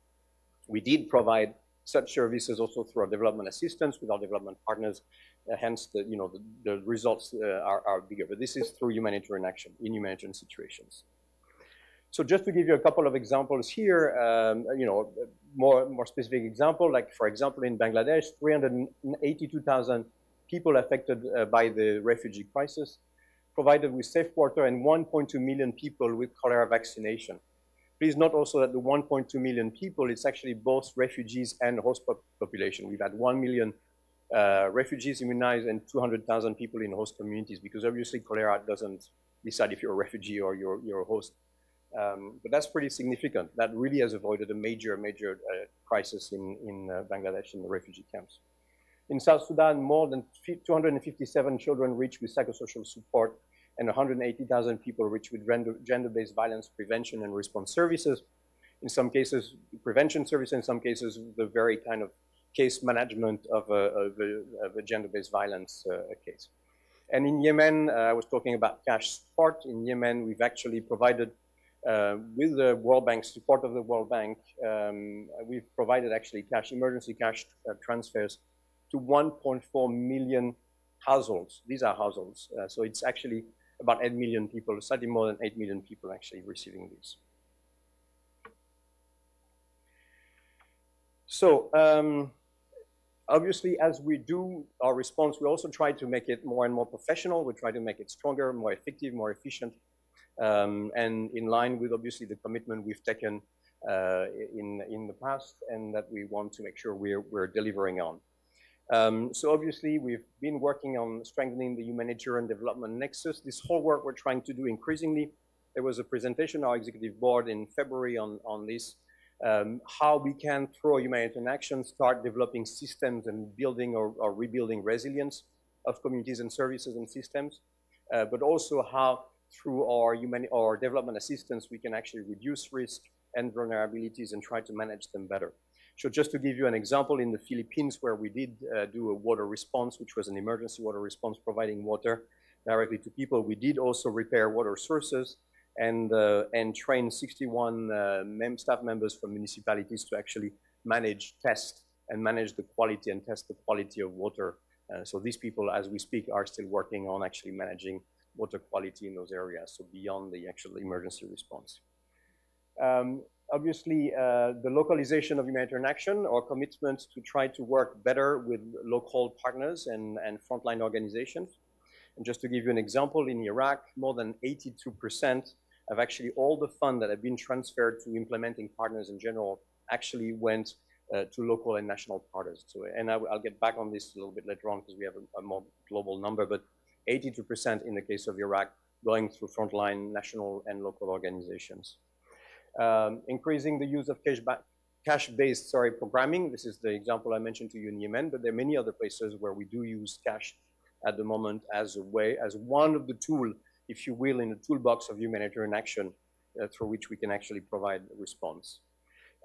We did provide such services also through our development assistance with our development partners, hence the results are bigger. But this is through humanitarian action in humanitarian situations. So just to give you a couple of examples here, more specific example, like for example in Bangladesh, 382,000 people affected by the refugee crisis, provided with safe water, and 1.2 million people with cholera vaccination. Please note also that the 1.2 million people, it's actually both refugees and host population. We've had 1 million refugees immunized and 200,000 people in host communities, because obviously cholera doesn't decide if you're a refugee or you're a host. But that's pretty significant. That really has avoided a major crisis in Bangladesh in the refugee camps. In South Sudan, more than 257 children reached with psychosocial support, and 180,000 people reached with gender-based violence prevention and response services. In some cases, prevention service, in some cases, the very kind of case management of a gender-based violence case. And in Yemen, I was talking about cash support. In Yemen, we've actually provided, with the World Bank, support of the World Bank, we've provided actually emergency cash transfers to 1.4 million households. These are households. So it's actually about 8 million people, slightly more than 8 million people actually receiving these. So obviously, as we do our response, we also try to make it more and more professional. We try to make it stronger, more effective, more efficient, and in line with obviously the commitment we've taken in the past, and that we want to make sure we're delivering on. So obviously, we've been working on strengthening the humanitarian development nexus. This whole work we're trying to do increasingly. There was a presentation on our executive board in February on this, how we can, through humanitarian action, start developing systems and building or rebuilding resilience of communities and services and systems, but also how through our development assistance we can actually reduce risk and vulnerabilities and try to manage them better. So just to give you an example, in the Philippines, where we did do a water response, which was an emergency water response providing water directly to people, we did also repair water sources and train 61 staff members from municipalities to actually manage, test, and manage the quality and test the quality of water. So these people, as we speak, are still working on actually managing water quality in those areas, so beyond the actual emergency response. Obviously, the localization of humanitarian action, our commitment to try to work better with local partners and frontline organizations. And just to give you an example, in Iraq, more than 82% of actually all the funds that have been transferred to implementing partners in general actually went to local and national partners. So, and I'll get back on this a little bit later on because we have a more global number, but 82% in the case of Iraq going through frontline national and local organizations. Increasing the use of cash-based programming. This is the example I mentioned to you in Yemen, but there are many other places where we do use cash at the moment as one of the tools, if you will, in the toolbox of humanitarian action through which we can actually provide a response.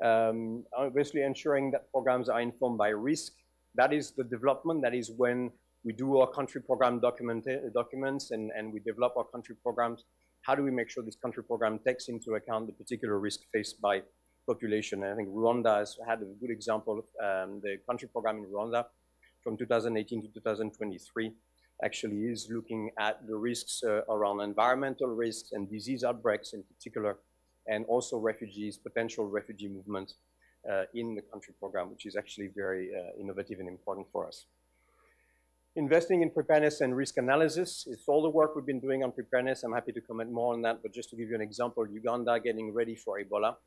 Obviously ensuring that programs are informed by risk. That is the development. That is when we do our country program documents and we develop our country programs. How do we make sure this country program takes into account the particular risk faced by population? And I think Rwanda has had a good example. The country program in Rwanda from 2018 to 2023 actually is looking at the risks around environmental risks and disease outbreaks in particular, and also refugees, potential refugee movement in the country program, which is actually very innovative and important for us. Investing in preparedness and risk analysis. It's all the work we've been doing on preparedness. I'm happy to comment more on that, but just to give you an example, Uganda getting ready for Ebola.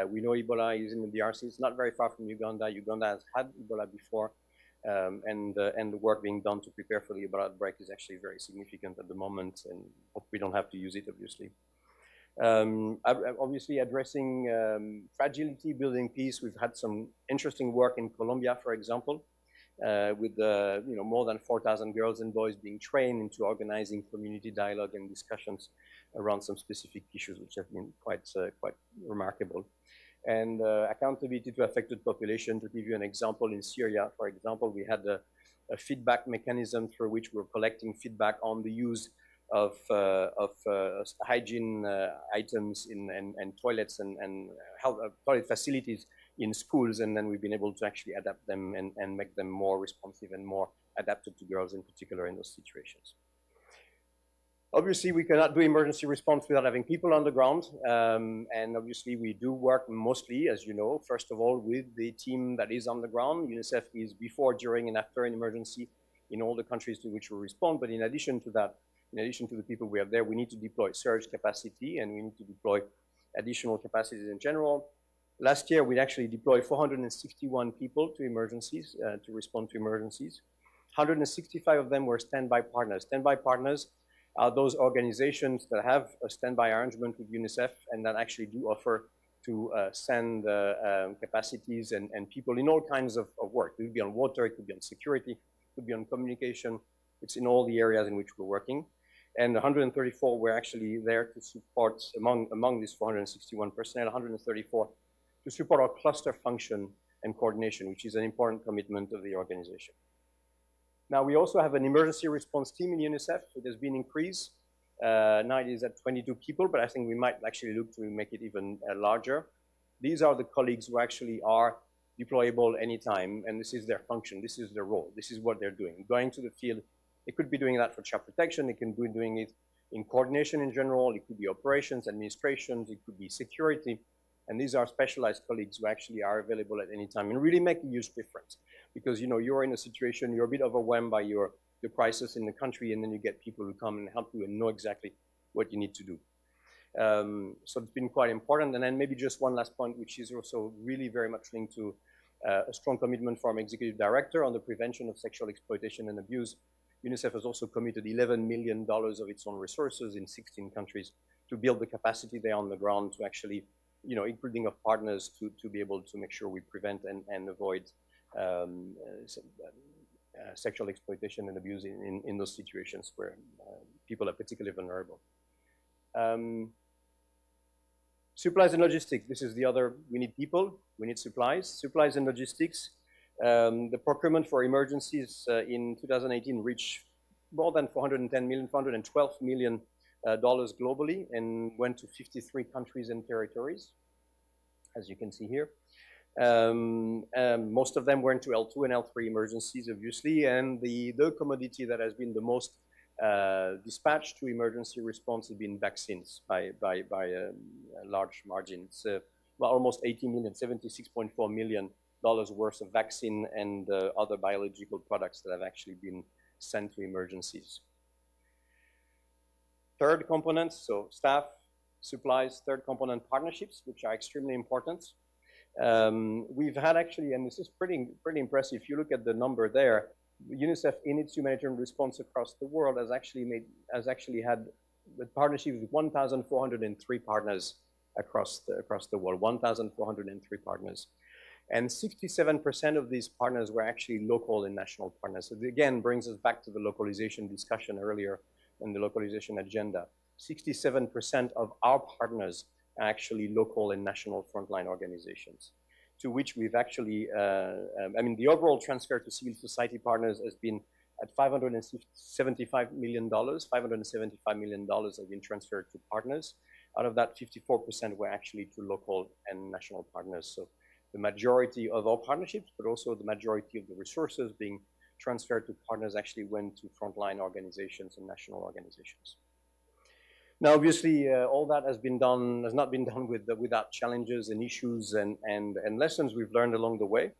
We know Ebola is in the DRC. It's not very far from Uganda. Uganda has had Ebola before, and the work being done to prepare for the Ebola outbreak is actually very significant at the moment, and hope we don't have to use it, obviously. Obviously, addressing fragility, building peace. We've had some interesting work in Colombia, for example, with more than 4,000 girls and boys being trained into organizing community dialogue and discussions around some specific issues, which have been quite remarkable. And accountability to affected population. To give you an example, in Syria, for example, we had a feedback mechanism through which we're collecting feedback on the use of hygiene items and toilets and health toilet facilities in schools, and then we've been able to actually adapt them and make them more responsive and more adapted to girls in particular in those situations. Obviously, we cannot do emergency response without having people on the ground, and obviously we do work mostly, as you know, first of all, with the team that is on the ground. UNICEF is before, during, and after an emergency in all the countries to which we respond, but in addition to that, in addition to the people we have there, we need to deploy surge capacity, and we need to deploy additional capacities in general. Last year, we actually deployed 461 people to emergencies, to respond to emergencies. 165 of them were standby partners. Standby partners are those organizations that have a standby arrangement with UNICEF and that actually do offer to send capacities and people in all kinds of work. It could be on water, it could be on security, it could be on communication. It's in all the areas in which we're working. And 134 were actually there to support, among these 461 personnel, 134 to support our cluster function and coordination, which is an important commitment of the organization. Now, we also have an emergency response team in UNICEF. It has been increased. Now it is at 22 people, but I think we might actually look to make it even larger. These are the colleagues who actually are deployable anytime, and this is their function, this is their role, this is what they're doing. Going to the field, they could be doing that for child protection, they can be doing it in coordination in general, it could be operations, administrations, it could be security, and these are specialized colleagues who actually are available at any time and really make a huge difference. Because you're in a situation, you're a bit overwhelmed by the crisis in the country, and then you get people who come and help you and know exactly what you need to do. So it's been quite important. And then maybe just one last point, which is also really very much linked to a strong commitment from Executive Director on the prevention of sexual exploitation and abuse. UNICEF has also committed $11 million of its own resources in 16 countries to build the capacity there on the ground to actually, including of partners to be able to make sure we prevent and avoid sexual exploitation and abuse in those situations where people are particularly vulnerable. Supplies and logistics, this is the other, we need people, we need supplies. Supplies and logistics, the procurement for emergencies in 2018 reached more than $412 million globally and went to 53 countries and territories, as you can see here. Most of them went to L2 and L3 emergencies, obviously, and the commodity that has been the most dispatched to emergency response has been vaccines by a large margin. It's almost 80 million, $76.4 million worth of vaccine and other biological products that have actually been sent to emergencies. Third component, so staff, supplies, third component, partnerships, which are extremely important. We've had actually, and this is pretty impressive, if you look at the number there, UNICEF in its humanitarian response across the world has actually had partnerships with 1,403 partners across the world, 1,403 partners. And 67% of these partners were actually local and national partners. So it again brings us back to the localization discussion earlier in the localization agenda. 67% of our partners are actually local and national frontline organizations, to which we've actually, the overall transfer to civil society partners has been at $575 million. $575 million have been transferred to partners. Out of that, 54% were actually to local and national partners. So the majority of our partnerships, but also the majority of the resources being transferred to partners actually went to frontline organizations and national organizations. Now, obviously, all that has not been done without challenges and issues and lessons we've learned along the way.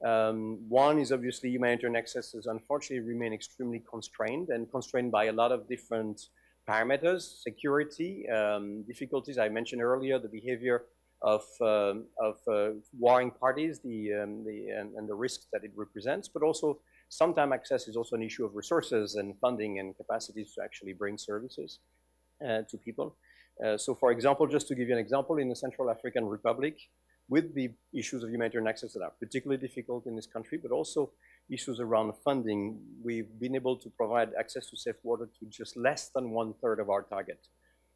One is obviously humanitarian access has unfortunately remained extremely constrained by a lot of different parameters, security, difficulties. I mentioned earlier the behavior warring parties, and the risks that it represents, but also sometimes access is also an issue of resources and funding and capacities to actually bring services to people. So for example, just to give you an example, in the Central African Republic, with the issues of humanitarian access that are particularly difficult in this country, but also issues around funding, we've been able to provide access to safe water to just less than 1/3 of our target.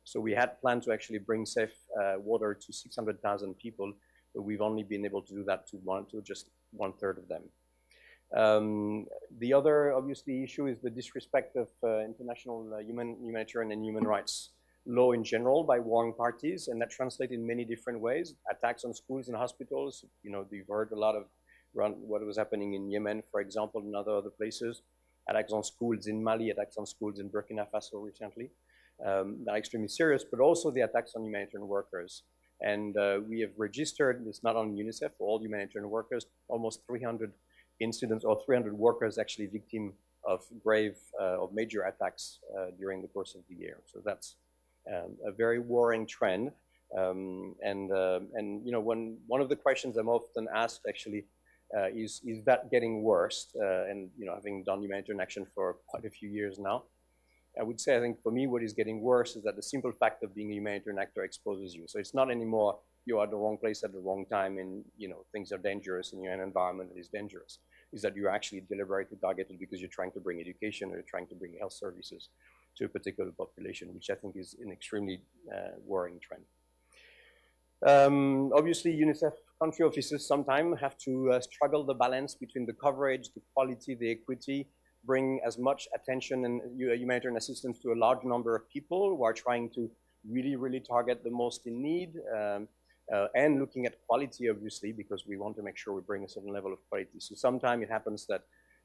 So we had planned to actually bring safe water to 600,000 people, but we've only been able to do that to just 1/3 of them. The other, obviously, issue is the disrespect of international humanitarian and human rights law in general by warring parties, and that translates in many different ways. Attacks on schools and hospitals. You know, we've heard a lot of around what was happening in Yemen, for example, and other places. Attacks on schools in Mali, attacks on schools in Burkina Faso recently. They're extremely serious, but also the attacks on humanitarian workers. And we have registered, it's not on UNICEF, for all humanitarian workers, almost 300 incidents or 300 workers actually victim of of major attacks during the course of the year. So that's a very worrying trend. And you know, one of the questions I'm often asked actually is that getting worse? And you know, having done humanitarian action for quite a few years now, I would say, I think for me, what is getting worse is that the simple fact of being a humanitarian actor exposes you. So it's not anymore you are at the wrong place at the wrong time and you know things are dangerous and you're in an environment that is dangerous. Is that you're actually deliberately targeted because you're trying to bring education or you're trying to bring health services to a particular population, which I think is an extremely worrying trend. Obviously, UNICEF country offices sometimes have to struggle the balance between the coverage, the quality, the equity, bring as much attention and humanitarian assistance to a large number of people who are trying to really target the most in need, and looking at quality, obviously, because we want to make sure we bring a certain level of quality. So sometimes it happens that,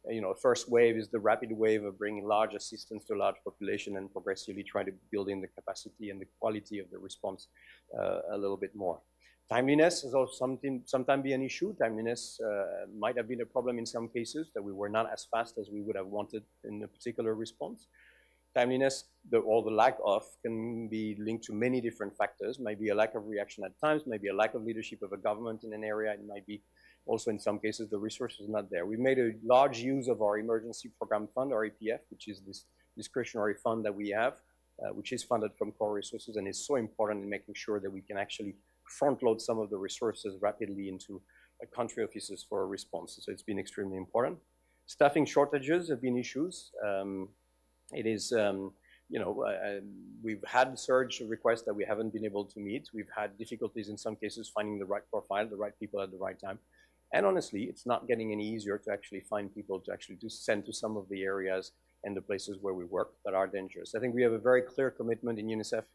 you know, first wave is the rapid wave of bringing large assistance to a large population and progressively try to build in the capacity and the quality of the response a little bit more. Timeliness is also sometimes be an issue. Timeliness might have been a problem in some cases, that we were not as fast as we would have wanted in a particular response. Timeliness, or the lack of, can be linked to many different factors. Maybe a lack of reaction at times, maybe a lack of leadership of a government in an area. It might be also in some cases the resources not there. We made a large use of our emergency program fund, or EPF, which is this discretionary fund that we have, which is funded from core resources and is so important in making sure that we can actually front load some of the resources rapidly into country offices for a response. So it's been extremely important. Staffing shortages have been issues. It is, you know, we've had surge requests that we haven't been able to meet. We've had difficulties in some cases finding the right profile, the right people at the right time. And honestly, it's not getting any easier to actually find people to actually send to some of the areas and the places where we work that are dangerous. I think we have a very clear commitment in UNICEF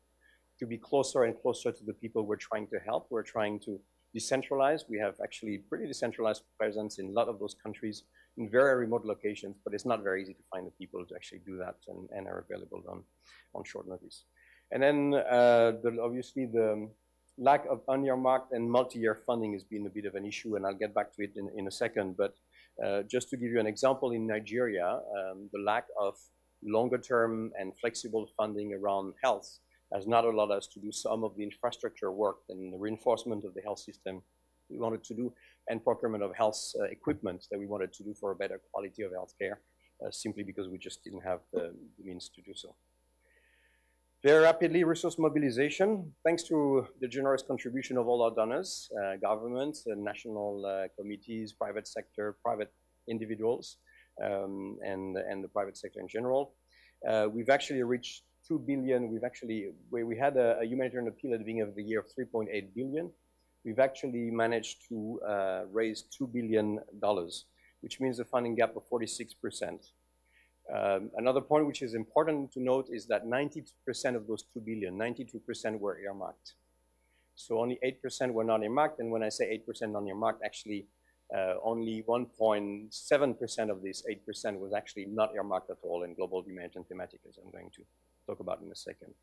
to be closer and closer to the people we're trying to help. We're trying to decentralize. We have actually pretty decentralized presence in a lot of those countries in very remote locations, but it's not very easy to find the people to actually do that and are available on short notice. And then obviously the lack of unearmarked and multi-year funding has been a bit of an issue, and I'll get back to it in a second. But just to give you an example, in Nigeria, the lack of longer-term and flexible funding around health has not allowed us to do some of the infrastructure work and the reinforcement of the health system we wanted to do, and procurement of health equipment that we wanted to do for a better quality of healthcare, simply because we just didn't have the means to do so. Very rapidly, resource mobilization, thanks to the generous contribution of all our donors, governments, national committees, private sector, private individuals, and the private sector in general. We've actually reached 2 billion. We had a humanitarian appeal at the beginning of the year of 3.8 billion. We've actually managed to raise $2 billion, which means a funding gap of 46%. Another point which is important to note is that 92% of those 2 billion, 92% were earmarked. So only 8% were not earmarked, and when I say 8% not earmarked, actually only 1.7% of this 8% was actually not earmarked at all in global humanitarian thematic, as I'm going to talk about in a second.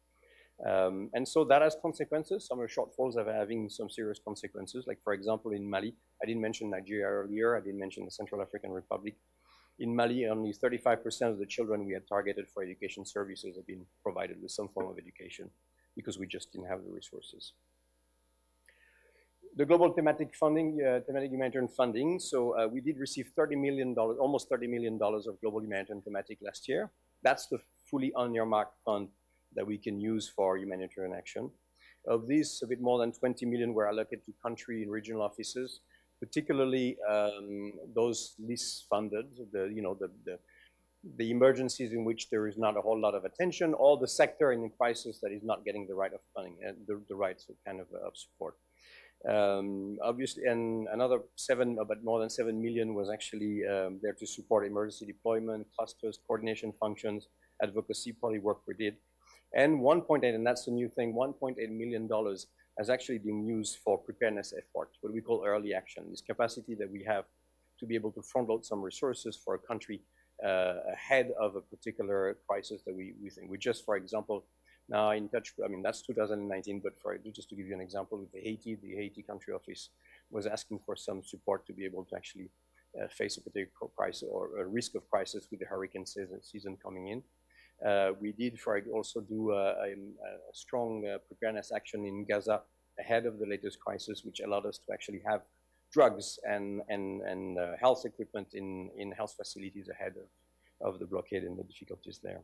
And so that has consequences. Some of the shortfalls are having some serious consequences. Like, for example, in Mali, I didn't mention Nigeria earlier, I didn't mention the Central African Republic. In Mali, only 35% of the children we had targeted for education services have been provided with some form of education because we just didn't have the resources. The global thematic funding, thematic humanitarian funding. So we did receive $30 million, almost $30 million of global humanitarian thematic last year. That's the fully on-earmarked fund that we can use for humanitarian action. Of these, a bit more than 20 million were allocated to country and regional offices, particularly those least funded, the emergencies in which there is not a whole lot of attention, or the sector in crisis that is not getting the right of funding, the right kind of support. Obviously, and another about more than 7 million was actually there to support emergency deployment, clusters, coordination functions, advocacy, probably work we did. And 1.8, and that's the new thing, $1.8 million has actually been used for preparedness efforts, what we call early action, this capacity that we have to be able to front load some resources for a country ahead of a particular crisis that we think. We just, for example, now in touch, I mean, that's 2019, but just to give you an example, with the Haiti country office was asking for some support to be able to actually face a particular crisis or a risk of crisis with the hurricane season coming in. We did also do a strong preparedness action in Gaza ahead of the latest crisis, which allowed us to actually have drugs and health equipment in health facilities ahead of the blockade and the difficulties there.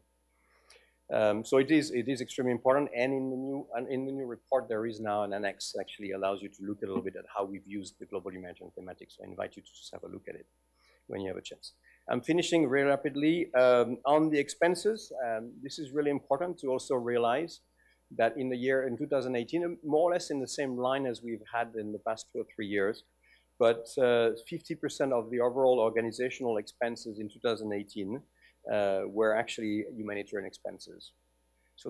So it is extremely important, and in the new report there is now an annex that actually allows you to look a little bit at how we've used the global humanitarian thematics. So I invite you to just have a look at it when you have a chance. I'm finishing very rapidly on the expenses. This is really important to also realize that in 2018, more or less in the same line as we've had in the past 2 or 3 years, but 50% of the overall organizational expenses in 2018 were actually humanitarian expenses. So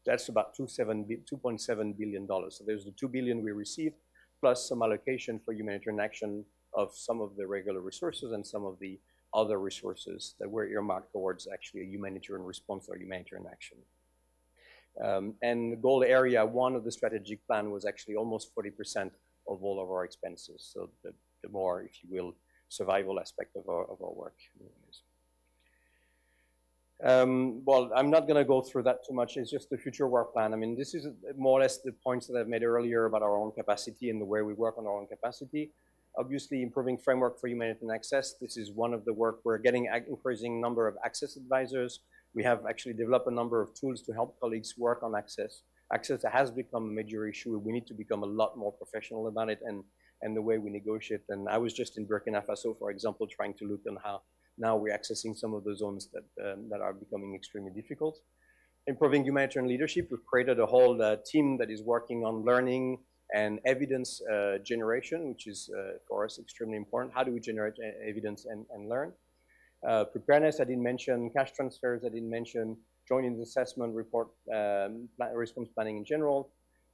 that's about $2.7 billion. So there's the $2 billion we received, plus some allocation for humanitarian action of some of the regular resources and some of the other resources that were earmarked towards actually a humanitarian response or humanitarian action. And goal area 1 of the strategic plan was actually almost 40% of all of our expenses. So the more, if you will, survival aspect of our work. Well, I'm not going to go through that too much. It's just the future work plan. I mean, this is more or less the points that I've made earlier about our own capacity and the way we work on our own capacity. Obviously, improving framework for humanitarian access. This is one of the work. We're getting increasing number of access advisors. We have actually developed a number of tools to help colleagues work on access. Access has become a major issue. We need to become a lot more professional about it and the way we negotiate. And I was just in Burkina Faso, for example, trying to look on how now we're accessing some of the zones that are becoming extremely difficult. Improving humanitarian leadership. We've created a whole team that is working on learning and evidence generation, which is for us extremely important. How do we generate evidence and learn? Preparedness, I didn't mention. Cash transfers, I didn't mention. Joint assessment report, response planning in general.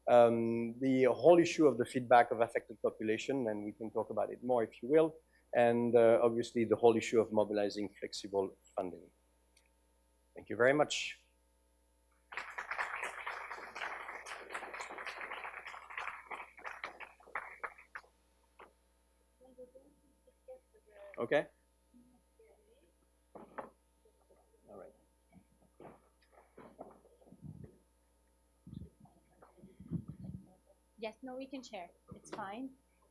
The whole issue of the feedback of affected population, and we can talk about it more if you will. And obviously the whole issue of mobilizing flexible funding. Thank you very much. Okay. All right. Yes, no, we can share. It's fine.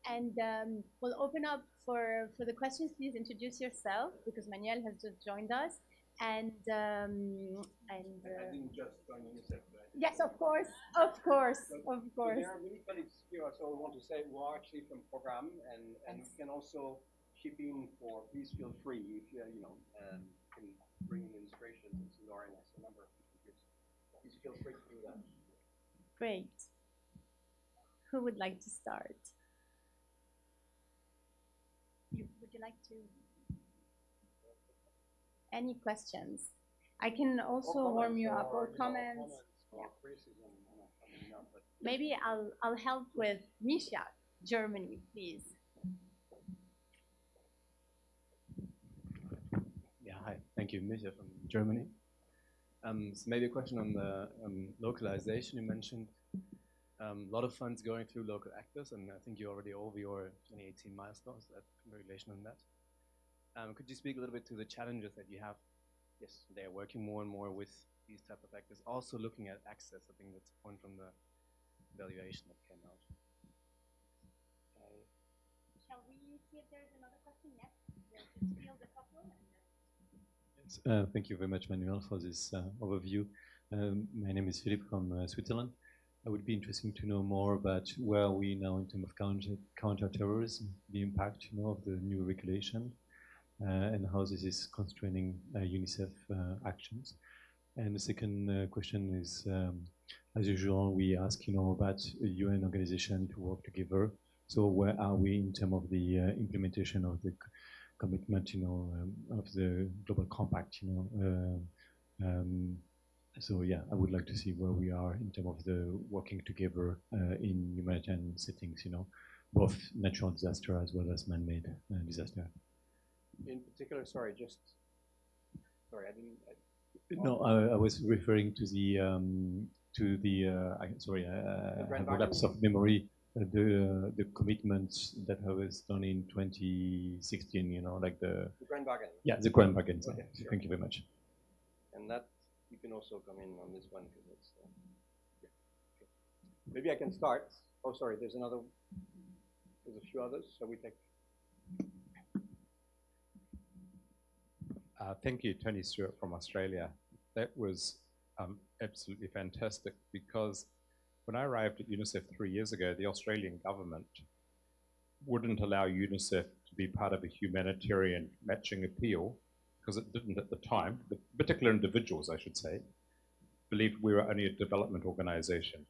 And we'll open up for the questions. Please introduce yourself because Manuel has just joined us. And I didn't just join you, yes, of course, of course, of course. So there are many colleagues here, so I want to say who are actually from program, and you can also chip in for. Please feel free if you can bring in illustrations. Lauren has a number of speakers. Please feel free to do that. Great. Who would like to start? Would you like to? Any questions? I can also warm you up or comments. Yeah. Maybe I'll help with Misha, Germany, please. Yeah, hi. Thank you, Misha from Germany. So maybe a question on the localization you mentioned. A lot of funds going through local actors, and I think you're already over your 2018 milestones. Congratulations on that. Could you speak a little bit to the challenges that you have? Yes, they're working more and more with these type of actors. Also looking at access, I think that's a point from the evaluation that came out. shall we see if there's another question? Yes, we'll just field a couple. And Thank you very much, Manuel, for this overview. My name is Philip from Switzerland. I would be interesting to know more about where are we now in terms of counter-terrorism, the impact, of the new regulation, and how this is constraining UNICEF actions. And the second question is, as usual, we ask, about a UN organization to work together. So where are we in terms of the implementation of the commitment, of the Global Compact, so yeah, I would like to see where we are in terms of the working together in humanitarian settings, both natural disaster as well as man-made disaster. In particular, I didn't. No, I was referring to the lapse of memory, the commitments that was done in 2016, like the Grand Bargain. Yeah, the Grand Bargain. Okay, sure. Thank you very much. And that you can also come in on this one because it's. Yeah. Okay. Maybe I can start. Oh, sorry. There's a few others. Shall we take? Thank you, Tony Stewart from Australia. That was absolutely fantastic because when I arrived at UNICEF 3 years ago, the Australian government wouldn't allow UNICEF to be part of a humanitarian matching appeal because it didn't at the time. The particular individuals, I should say, believed we were only a development organization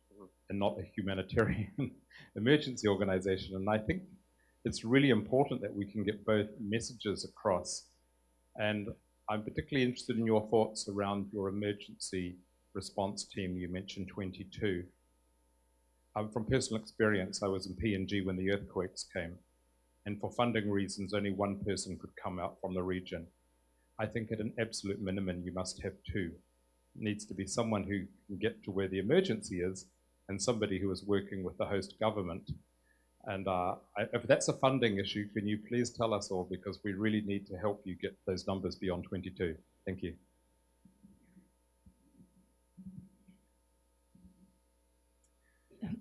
and not a humanitarian emergency organization. And I think it's really important that we can get both messages across. And I'm particularly interested in your thoughts around your emergency response team. You mentioned 22. From personal experience, I was in PNG when the earthquakes came. And for funding reasons, only one person could come out from the region. I think at an absolute minimum, you must have two. It needs to be someone who can get to where the emergency is and somebody who is working with the host government. And if that's a funding issue, can you please tell us all, because we really need to help you get those numbers beyond 22. Thank you.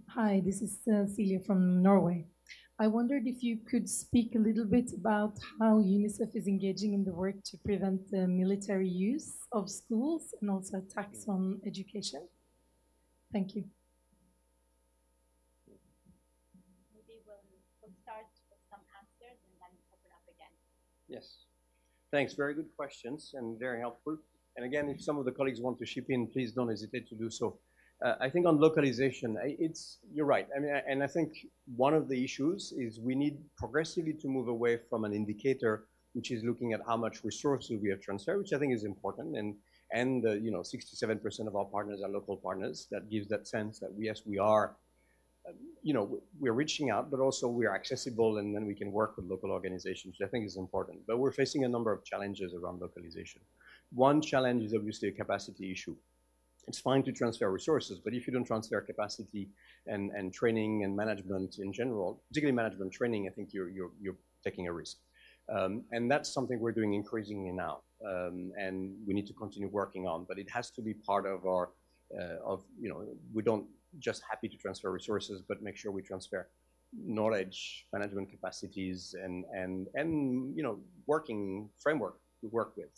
Hi, this is Celia from Norway. I wondered if you could speak a little bit about how UNICEF is engaging in the work to prevent the military use of schools and also attacks on education. Thank you. maybe we'll start with some answers and then open up again. Yes. Thanks. Very good questions and very helpful. And again, if some of the colleagues want to chip in, please don't hesitate to do so. I think on localization, you're right. I mean, and I think one of the issues is we need progressively to move away from an indicator which is looking at how much resources we have transferred, which I think is important. And 67% of our partners are local partners. That gives that sense that yes, we are, we're reaching out, but also we are accessible, and then we can work with local organizations, which I think is important. But we're facing a number of challenges around localization. One challenge is obviously a capacity issue. It's fine to transfer resources, but if you don't transfer capacity and training and management in general, particularly management training, I think you're taking a risk. And that's something we're doing increasingly now, and we need to continue working on. But it has to be part of our, we don't just happy to transfer resources, but make sure we transfer knowledge, management capacities, and working framework to work with.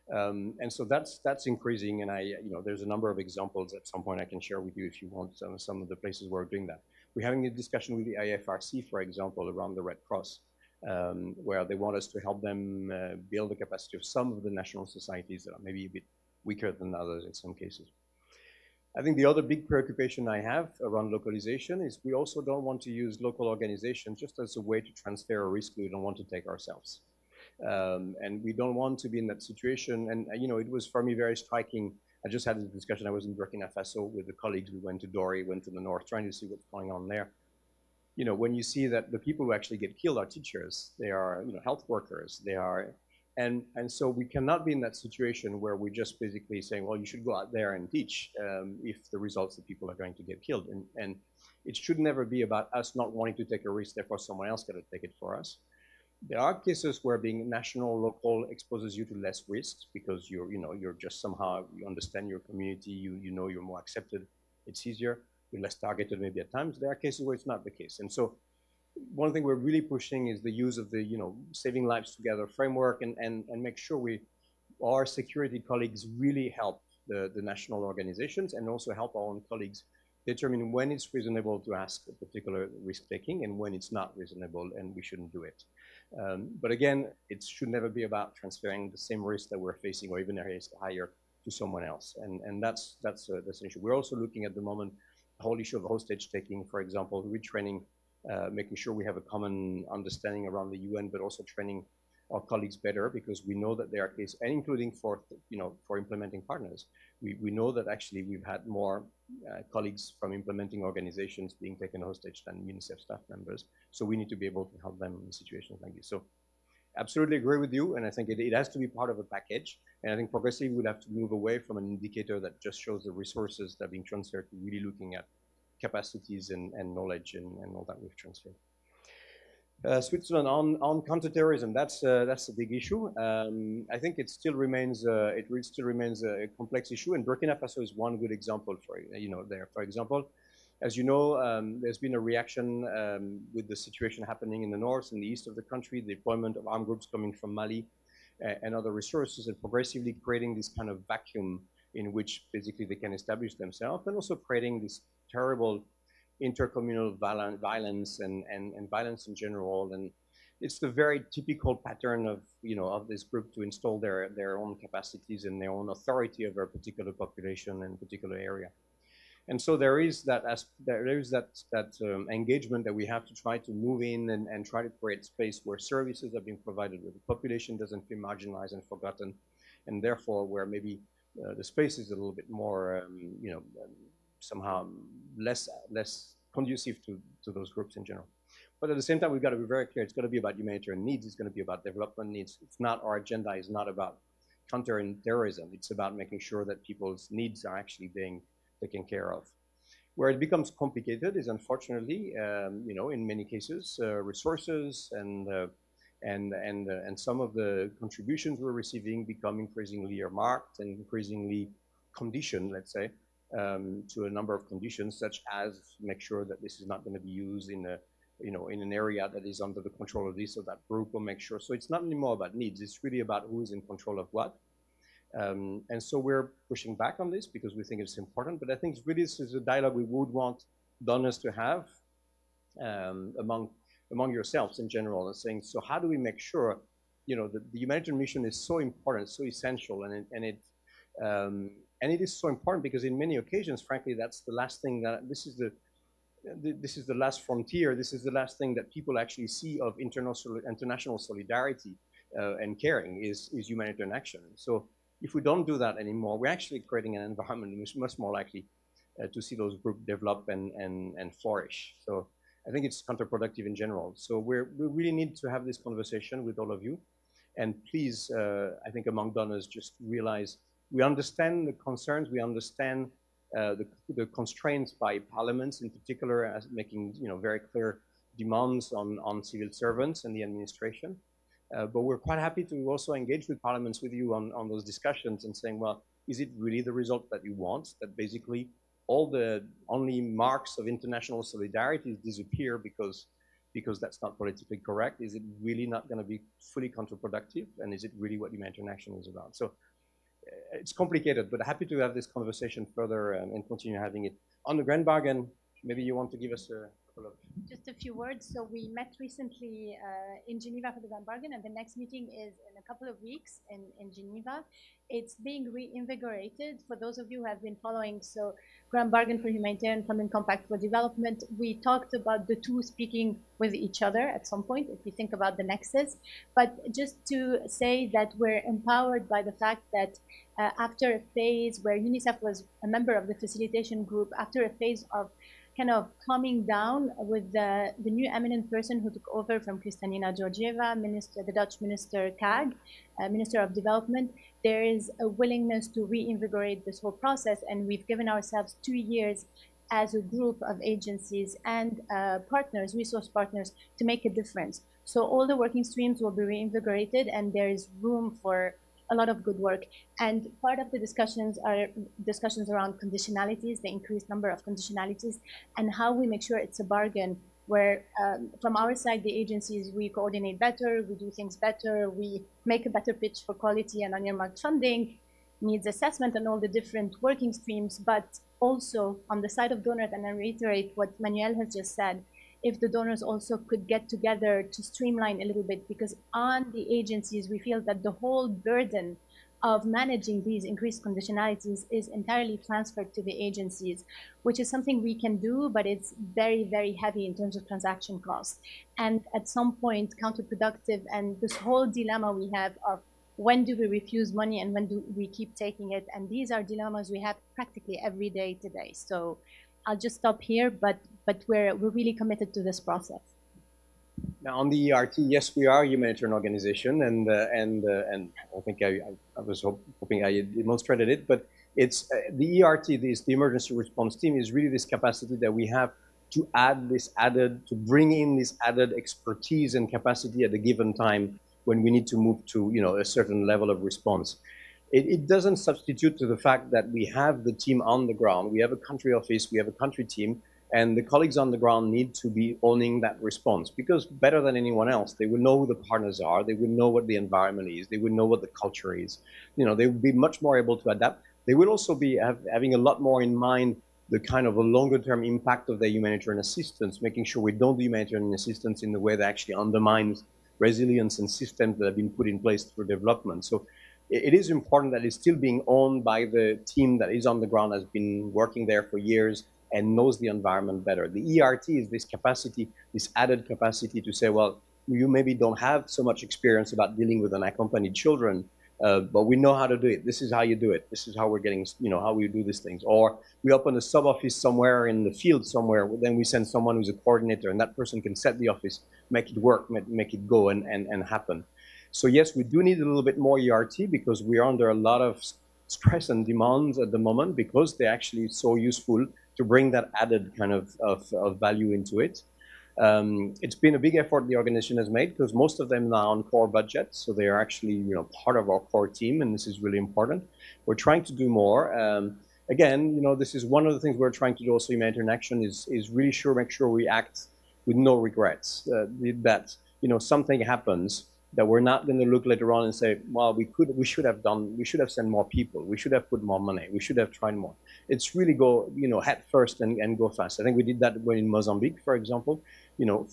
And so that's increasing, and there's a number of examples at some point I can share with you if you want some of the places where we're doing that. We're having a discussion with the IFRC, for example, around the Red Cross, where they want us to help them build the capacity of some of the national societies that are maybe a bit weaker than others in some cases. I think the other big preoccupation I have around localization is we also don't want to use local organizations just as a way to transfer a risk we don't want to take ourselves. And we don't want to be in that situation. And, it was for me very striking. I just had a discussion. I was in Burkina Faso with the colleagues. We went to Dori, went to the north, trying to see what's going on there. When you see that the people who actually get killed are teachers, they are, health workers, they are, and so we cannot be in that situation where we're just basically saying, well, you should go out there and teach if the results that people are going to get killed. And it should never be about us not wanting to take a risk, therefore someone else got to take it for us. There are cases where being national, local exposes you to less risks because you're just somehow, you understand your community, you're more accepted, it's easier, you're less targeted maybe at times. There are cases where it's not the case. And so one thing we're really pushing is the use of the, Saving Lives Together framework and make sure our security colleagues really help the national organizations and also help our own colleagues determine when it's reasonable to ask a particular risk-taking and when it's not reasonable and we shouldn't do it. But again, it should never be about transferring the same risk that we're facing or even a risk higher to someone else. And that's an issue. We're also looking at the moment the whole issue of hostage taking, for example, retraining, making sure we have a common understanding around the UN, but also training our colleagues better, because we know that there are cases, and including for implementing partners, we know that actually we've had more colleagues from implementing organizations being taken hostage than UNICEF staff members. So we need to be able to help them in situations like this. So absolutely agree with you, and I think it has to be part of a package. And I think progressively we'll have to move away from an indicator that just shows the resources that are being transferred to really looking at capacities and knowledge and all that we've transferred. Switzerland on counterterrorism, that's a big issue. I think it still remains a complex issue, and Burkina Faso is one good example there. For example, as you know, there's been a reaction with the situation happening in the north and the east of the country, the deployment of armed groups coming from Mali and other resources, and progressively creating this kind of vacuum in which basically they can establish themselves, and also creating this terrible intercommunal violence and violence in general. And it's the very typical pattern of this group to install their own capacities and their own authority over a particular population and particular area. And so there is that engagement that we have to try to move in and try to create space where services are being provided, where the population doesn't feel marginalized and forgotten, and therefore where maybe the space is a little bit more somehow less conducive to those groups in general. But at the same time, we've got to be very clear. It's got to be about humanitarian needs. It's going to be about development needs. It's not, our agenda is not about countering terrorism. It's about making sure that people's needs are actually being taken care of. Where it becomes complicated is, unfortunately, in many cases, resources and some of the contributions we're receiving become increasingly earmarked and increasingly conditioned, let's say, to a number of conditions, such as make sure that this is not going to be used in an area that is under the control of this or that group, or make sure. So it's not anymore about needs. It's really about who is in control of what. And so we're pushing back on this because we think it's important. But I think really this is a dialogue we would want donors to have among yourselves in general, and saying, so how do we make sure, that the humanitarian mission is so important, so essential, and it is so important because in many occasions, frankly, that's the last thing this is the last frontier. This is the last thing that people actually see of international solidarity and caring is humanitarian action. So if we don't do that anymore, we're actually creating an environment which is much more likely to see those groups develop and flourish. So I think it's counterproductive in general. So we really need to have this conversation with all of you. And please, I think among donors, just realize we understand the concerns, we understand the constraints by parliaments in particular, as making very clear demands on civil servants and the administration. But we're quite happy to also engage with parliaments with you on those discussions and saying, well, is it really the result that you want? That basically all the only marks of international solidarity disappear because that's not politically correct? Is it really not going to be fully counterproductive? And is it really what humanitarian action is about? So it's complicated, but happy to have this conversation further and continue having it. On the grand bargain, maybe you want to give us a couple of... Just a few words. So we met recently in Geneva for the grand bargain, and the next meeting is in a couple of weeks in Geneva. It's being reinvigorated for those of you who have been following. So Grand Bargain for Humanitarian Funding Compact for Development, we talked about the two speaking with each other at some point, if we think about the nexus. But just to say that we're empowered by the fact that after a phase where UNICEF was a member of the facilitation group, after a phase of kind of calming down with the new eminent person who took over from Kristalina Georgieva, the Dutch Minister Kaag, Minister of Development, there is a willingness to reinvigorate this whole process, and we've given ourselves 2 years as a group of agencies and partners, resource partners, to make a difference. So all the working streams will be reinvigorated, and there is room for a lot of good work. And part of the discussions are discussions around conditionalities, the increased number of conditionalities, and how we make sure it's a bargain where from our side, the agencies, we coordinate better, we do things better, we make a better pitch for quality and unearmarked funding, needs assessment and all the different working streams, but also on the side of donors, and I reiterate what Manuel has just said, if the donors also could get together to streamline a little bit, because on the agencies, we feel that the whole burden of managing these increased conditionalities is entirely transferred to the agencies, which is something we can do, but it's very, very heavy in terms of transaction costs. And at some point, counterproductive, and this whole dilemma we have of when do we refuse money and when do we keep taking it? And these are dilemmas we have practically every day today. So I'll just stop here, but we're really committed to this process. Now on the ERT, yes, we are a humanitarian organization, and I think I was hoping I demonstrated it, but it's the ERT, the emergency response team, is really this capacity that we have to to bring in this added expertise and capacity at a given time when we need to move to a certain level of response. It doesn't substitute to the fact that we have the team on the ground. We have a country office, we have a country team, and the colleagues on the ground need to be owning that response, because better than anyone else, they will know who the partners are, they will know what the environment is, they will know what the culture is. They will be much more able to adapt. They will also be having a lot more in mind the kind of a longer term impact of their humanitarian assistance, making sure we don't do humanitarian assistance in the way that actually undermines resilience and systems that have been put in place through development. So it is important that it's still being owned by the team that is on the ground, has been working there for years and knows the environment better. The ERT is this capacity, this added capacity to say, well, you maybe don't have so much experience about dealing with unaccompanied children, but we know how to do it. This is how you do it. This is how we're getting, how we do these things. Or we open a sub-office somewhere in the field somewhere, then we send someone who's a coordinator, and that person can set the office, make it work, make it go and happen. So yes, we do need a little bit more ERT, because we are under a lot of stress and demands at the moment, because they're actually so useful to bring that added kind of value into it. It's been a big effort the organization has made, because most of them are on core budgets, so they are actually part of our core team, and this is really important. We're trying to do more. Again, this is one of the things we're trying to do also in Humanitarian Action is really make sure we act with no regrets. That something happens, that we're not going to look later on and say, well, we should have sent more people, we should have put more money, we should have tried more. It's really go, head first and go fast. I think we did that when in Mozambique, for example,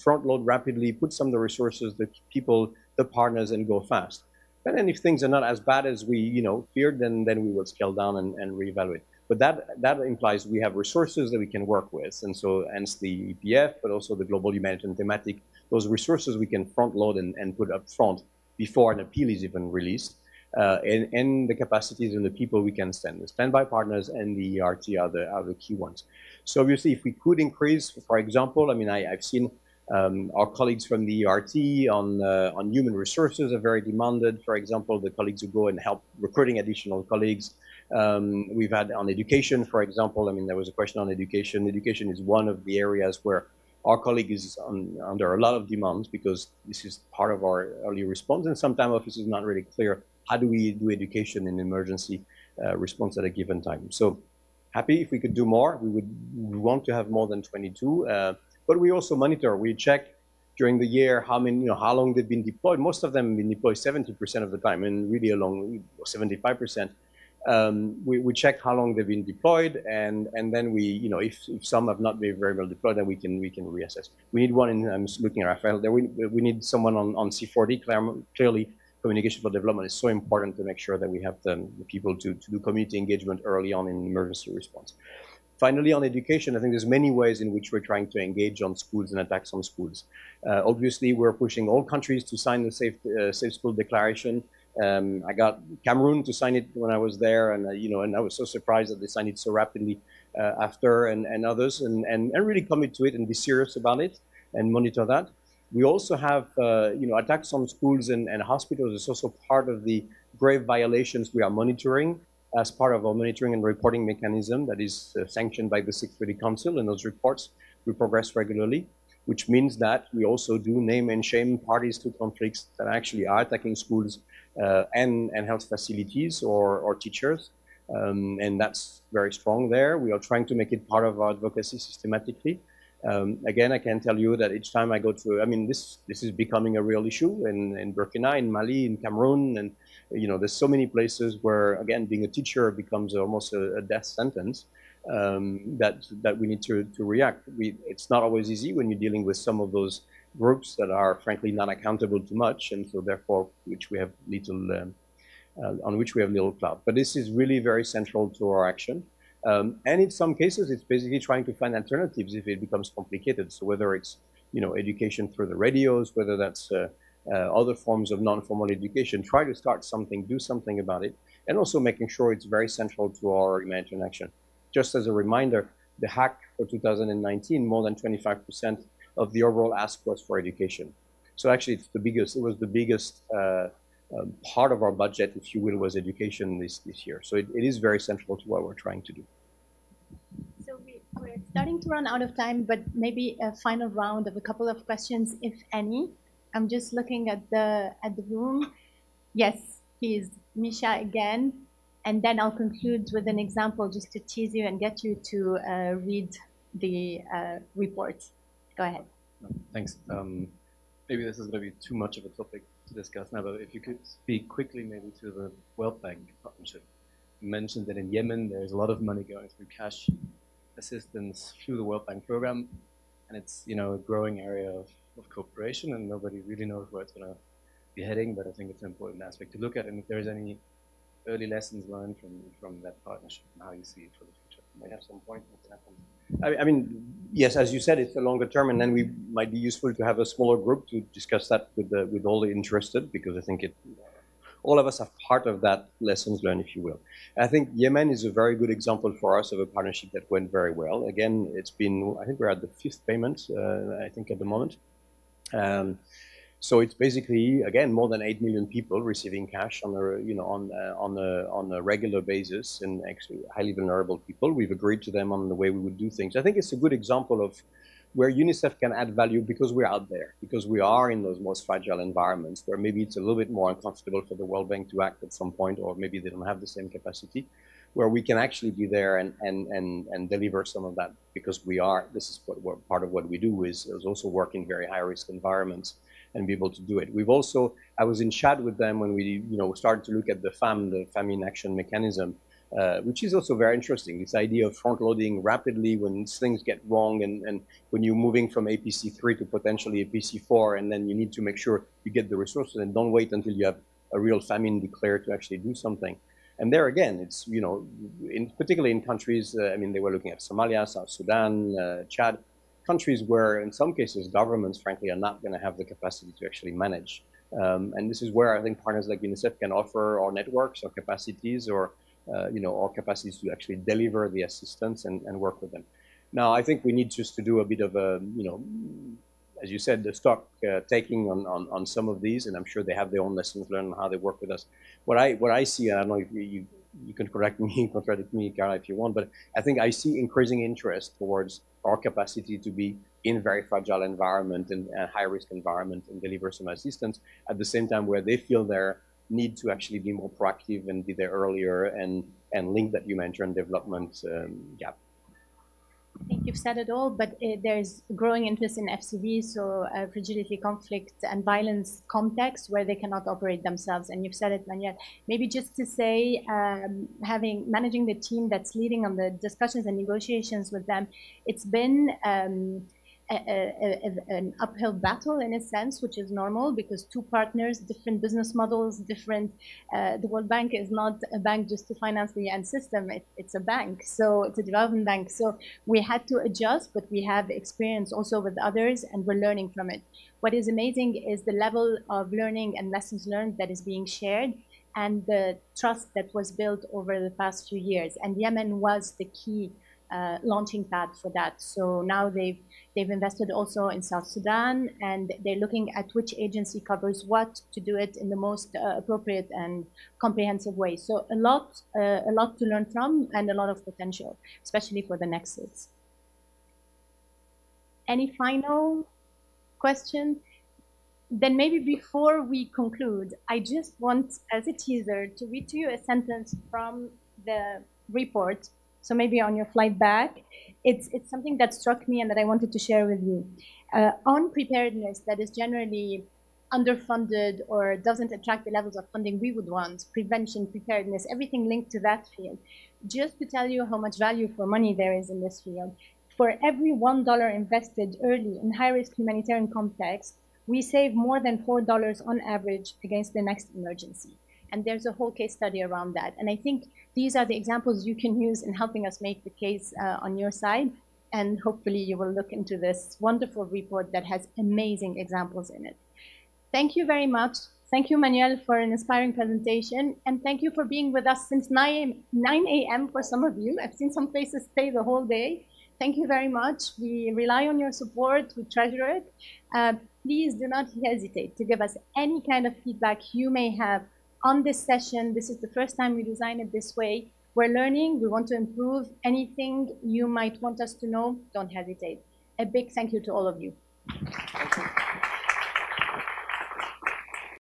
front load rapidly, put some of the resources, the people, the partners, and go fast. And then if things are not as bad as we, feared, then we will scale down and reevaluate. But that implies we have resources that we can work with. And so hence the EPF, but also the Global Humanitarian Thematic, those resources we can front load and put up front before an appeal is even released. And the capacities and the people we can send. The standby partners and the ERT are the key ones. So obviously, if we could increase, for example, I've seen our colleagues from the ERT on human resources are very demanded. For example, the colleagues who go and help recruiting additional colleagues. We've had on education, for example, there was a question on education. Education is one of the areas where our colleague is under a lot of demands, because this is part of our early response, and sometimes office is not really clear how do we do education in emergency response at a given time. So happy if we could do more. We want to have more than 22, but we also monitor. We check during the year how long they've been deployed. Most of them have been deployed 70% of the time, and really along 75%. We check how long they've been deployed, and then we, if some have not been very well deployed, then we can reassess. We need one, I'm looking at Raphael there, we need someone on C4D. Clearly, communication for development is so important to make sure that we have the people to do community engagement early on in emergency response. Finally, on education, I think there's many ways in which we're trying to engage on schools and attacks on schools. Obviously, we're pushing all countries to sign the Safe School Declaration. I got Cameroon to sign it when I was there, and and I was so surprised that they signed it so rapidly after, and others, and really commit to it and be serious about it and monitor that. We also have attacks on schools and hospitals is also part of the grave violations we are monitoring as part of our monitoring and reporting mechanism that is sanctioned by the Security Council, and those reports we progress regularly, which means that we also do name and shame parties to conflicts that actually are attacking schools and health facilities or teachers, and that's very strong there. We are trying to make it part of our advocacy systematically. Again, I can tell you that each time I go to, I mean, this is becoming a real issue in Burkina, in Mali, in Cameroon, and there's so many places where, again, being a teacher becomes almost a death sentence. That we need to react. It's not always easy when you're dealing with some of those groups that are frankly not accountable to much, and so therefore which we have little on which we have little clout. But this is really very central to our action. And in some cases, it's basically trying to find alternatives if it becomes complicated. So whether it's education through the radios, whether that's other forms of non-formal education, try to start something, do something about it, and also making sure it's very central to our humanitarian action. Just as a reminder, the hack for 2019, more than 25% of the overall ask was for education. So actually, it was the biggest part of our budget, if you will, was education this year. So it is very central to what we're trying to do. So we're starting to run out of time, but maybe a final round of a couple of questions, if any. I'm just looking at the room. Yes, please, Misha again. And then I'll conclude with an example just to tease you and get you to read the report. Go ahead. Thanks. Maybe this is going to be too much of a topic to discuss now, but if you could speak quickly maybe to the World Bank partnership. You mentioned that in Yemen there's a lot of money going through cash assistance through the World Bank program, and it's a growing area of cooperation, and nobody really knows where it's going to be heading, but I think it's an important aspect to look at, and if there's any early lessons learned from that partnership and how you see it for the future. You might have some point on what happens. I mean, yes, as you said, it's a longer term, and then we might be useful to have a smaller group to discuss that with all the interested, because I think all of us are part of that lessons learned, if you will. I think Yemen is a very good example for us of a partnership that went very well. Again, it's been, I think we're at the 5th payment, I think at the moment. So it's basically, again, more than 8 million people receiving cash on a regular basis, and actually highly vulnerable people. We've agreed to them on the way we would do things. I think it's a good example of where UNICEF can add value because we're out there, because we are in those most fragile environments where maybe it's a little bit more uncomfortable for the World Bank to act at some point, or maybe they don't have the same capacity, where we can actually be there and deliver some of that, because this is what part of what we do is also work in very high risk environments and be able to do it. We've also, I was in Chad with them when we started to look at the famine action mechanism, which is also very interesting. This idea of front loading rapidly when things get wrong, and when you're moving from APC3 to potentially APC4, and then you need to make sure you get the resources and don't wait until you have a real famine declared to actually do something. And there again, it's, particularly in countries, they were looking at Somalia, South Sudan, Chad, countries where in some cases governments frankly are not going to have the capacity to actually manage. And this is where I think partners like UNICEF can offer our networks or capacities, or our capacities to actually deliver the assistance and work with them. Now, I think we need just to do a bit of a, as you said, the stock taking on some of these, and I'm sure they have their own lessons learned on how they work with us. What I see, I don't know if you can contradict me, Carla, if you want, but I think I see increasing interest towards our capacity to be in very fragile environment and high-risk environment and deliver some assistance at the same time where they feel their need to actually be more proactive and be there earlier and link that humanitarian development gap. I think you've said it all, but there's growing interest in FCV, so fragility, conflict, and violence context where they cannot operate themselves. And you've said it, Manuel. Maybe just to say, managing the team that's leading on the discussions and negotiations with them, it's been an uphill battle in a sense, which is normal because two partners, different business models, different. The World Bank is not a bank just to finance the UN system. It's a bank, so it's a development bank. So we had to adjust, but we have experience also with others, and we're learning from it. What is amazing is the level of learning and lessons learned that is being shared, and the trust that was built over the past few years. And Yemen was the key launching pad for that. So now they've invested also in South Sudan, and they're looking at which agency covers what to do it in the most appropriate and comprehensive way. So a lot to learn from, and a lot of potential, especially for the nexus. Any final question? Then maybe before we conclude, I just want, as a teaser, to read to you a sentence from the report. So maybe on your flight back, it's something that struck me and that I wanted to share with you. On preparedness that is generally underfunded or doesn't attract the levels of funding we would want, prevention, preparedness, everything linked to that field. Just to tell you how much value for money there is in this field, for every $1 invested early in high-risk humanitarian context, we save more than $4 on average against the next emergency. And there's a whole case study around that. And I think these are the examples you can use in helping us make the case on your side. And hopefully you will look into this wonderful report that has amazing examples in it. Thank you very much. Thank you, Manuel, for an inspiring presentation. And thank you for being with us since 9 a.m. for some of you. I've seen some faces stay the whole day. Thank you very much. We rely on your support. We treasure it. Please do not hesitate to give us any kind of feedback you may have on this session. This is the first time we design it this way. We're learning. We want to improve. Anything you might want us to know, don't hesitate. A big thank you to all of you.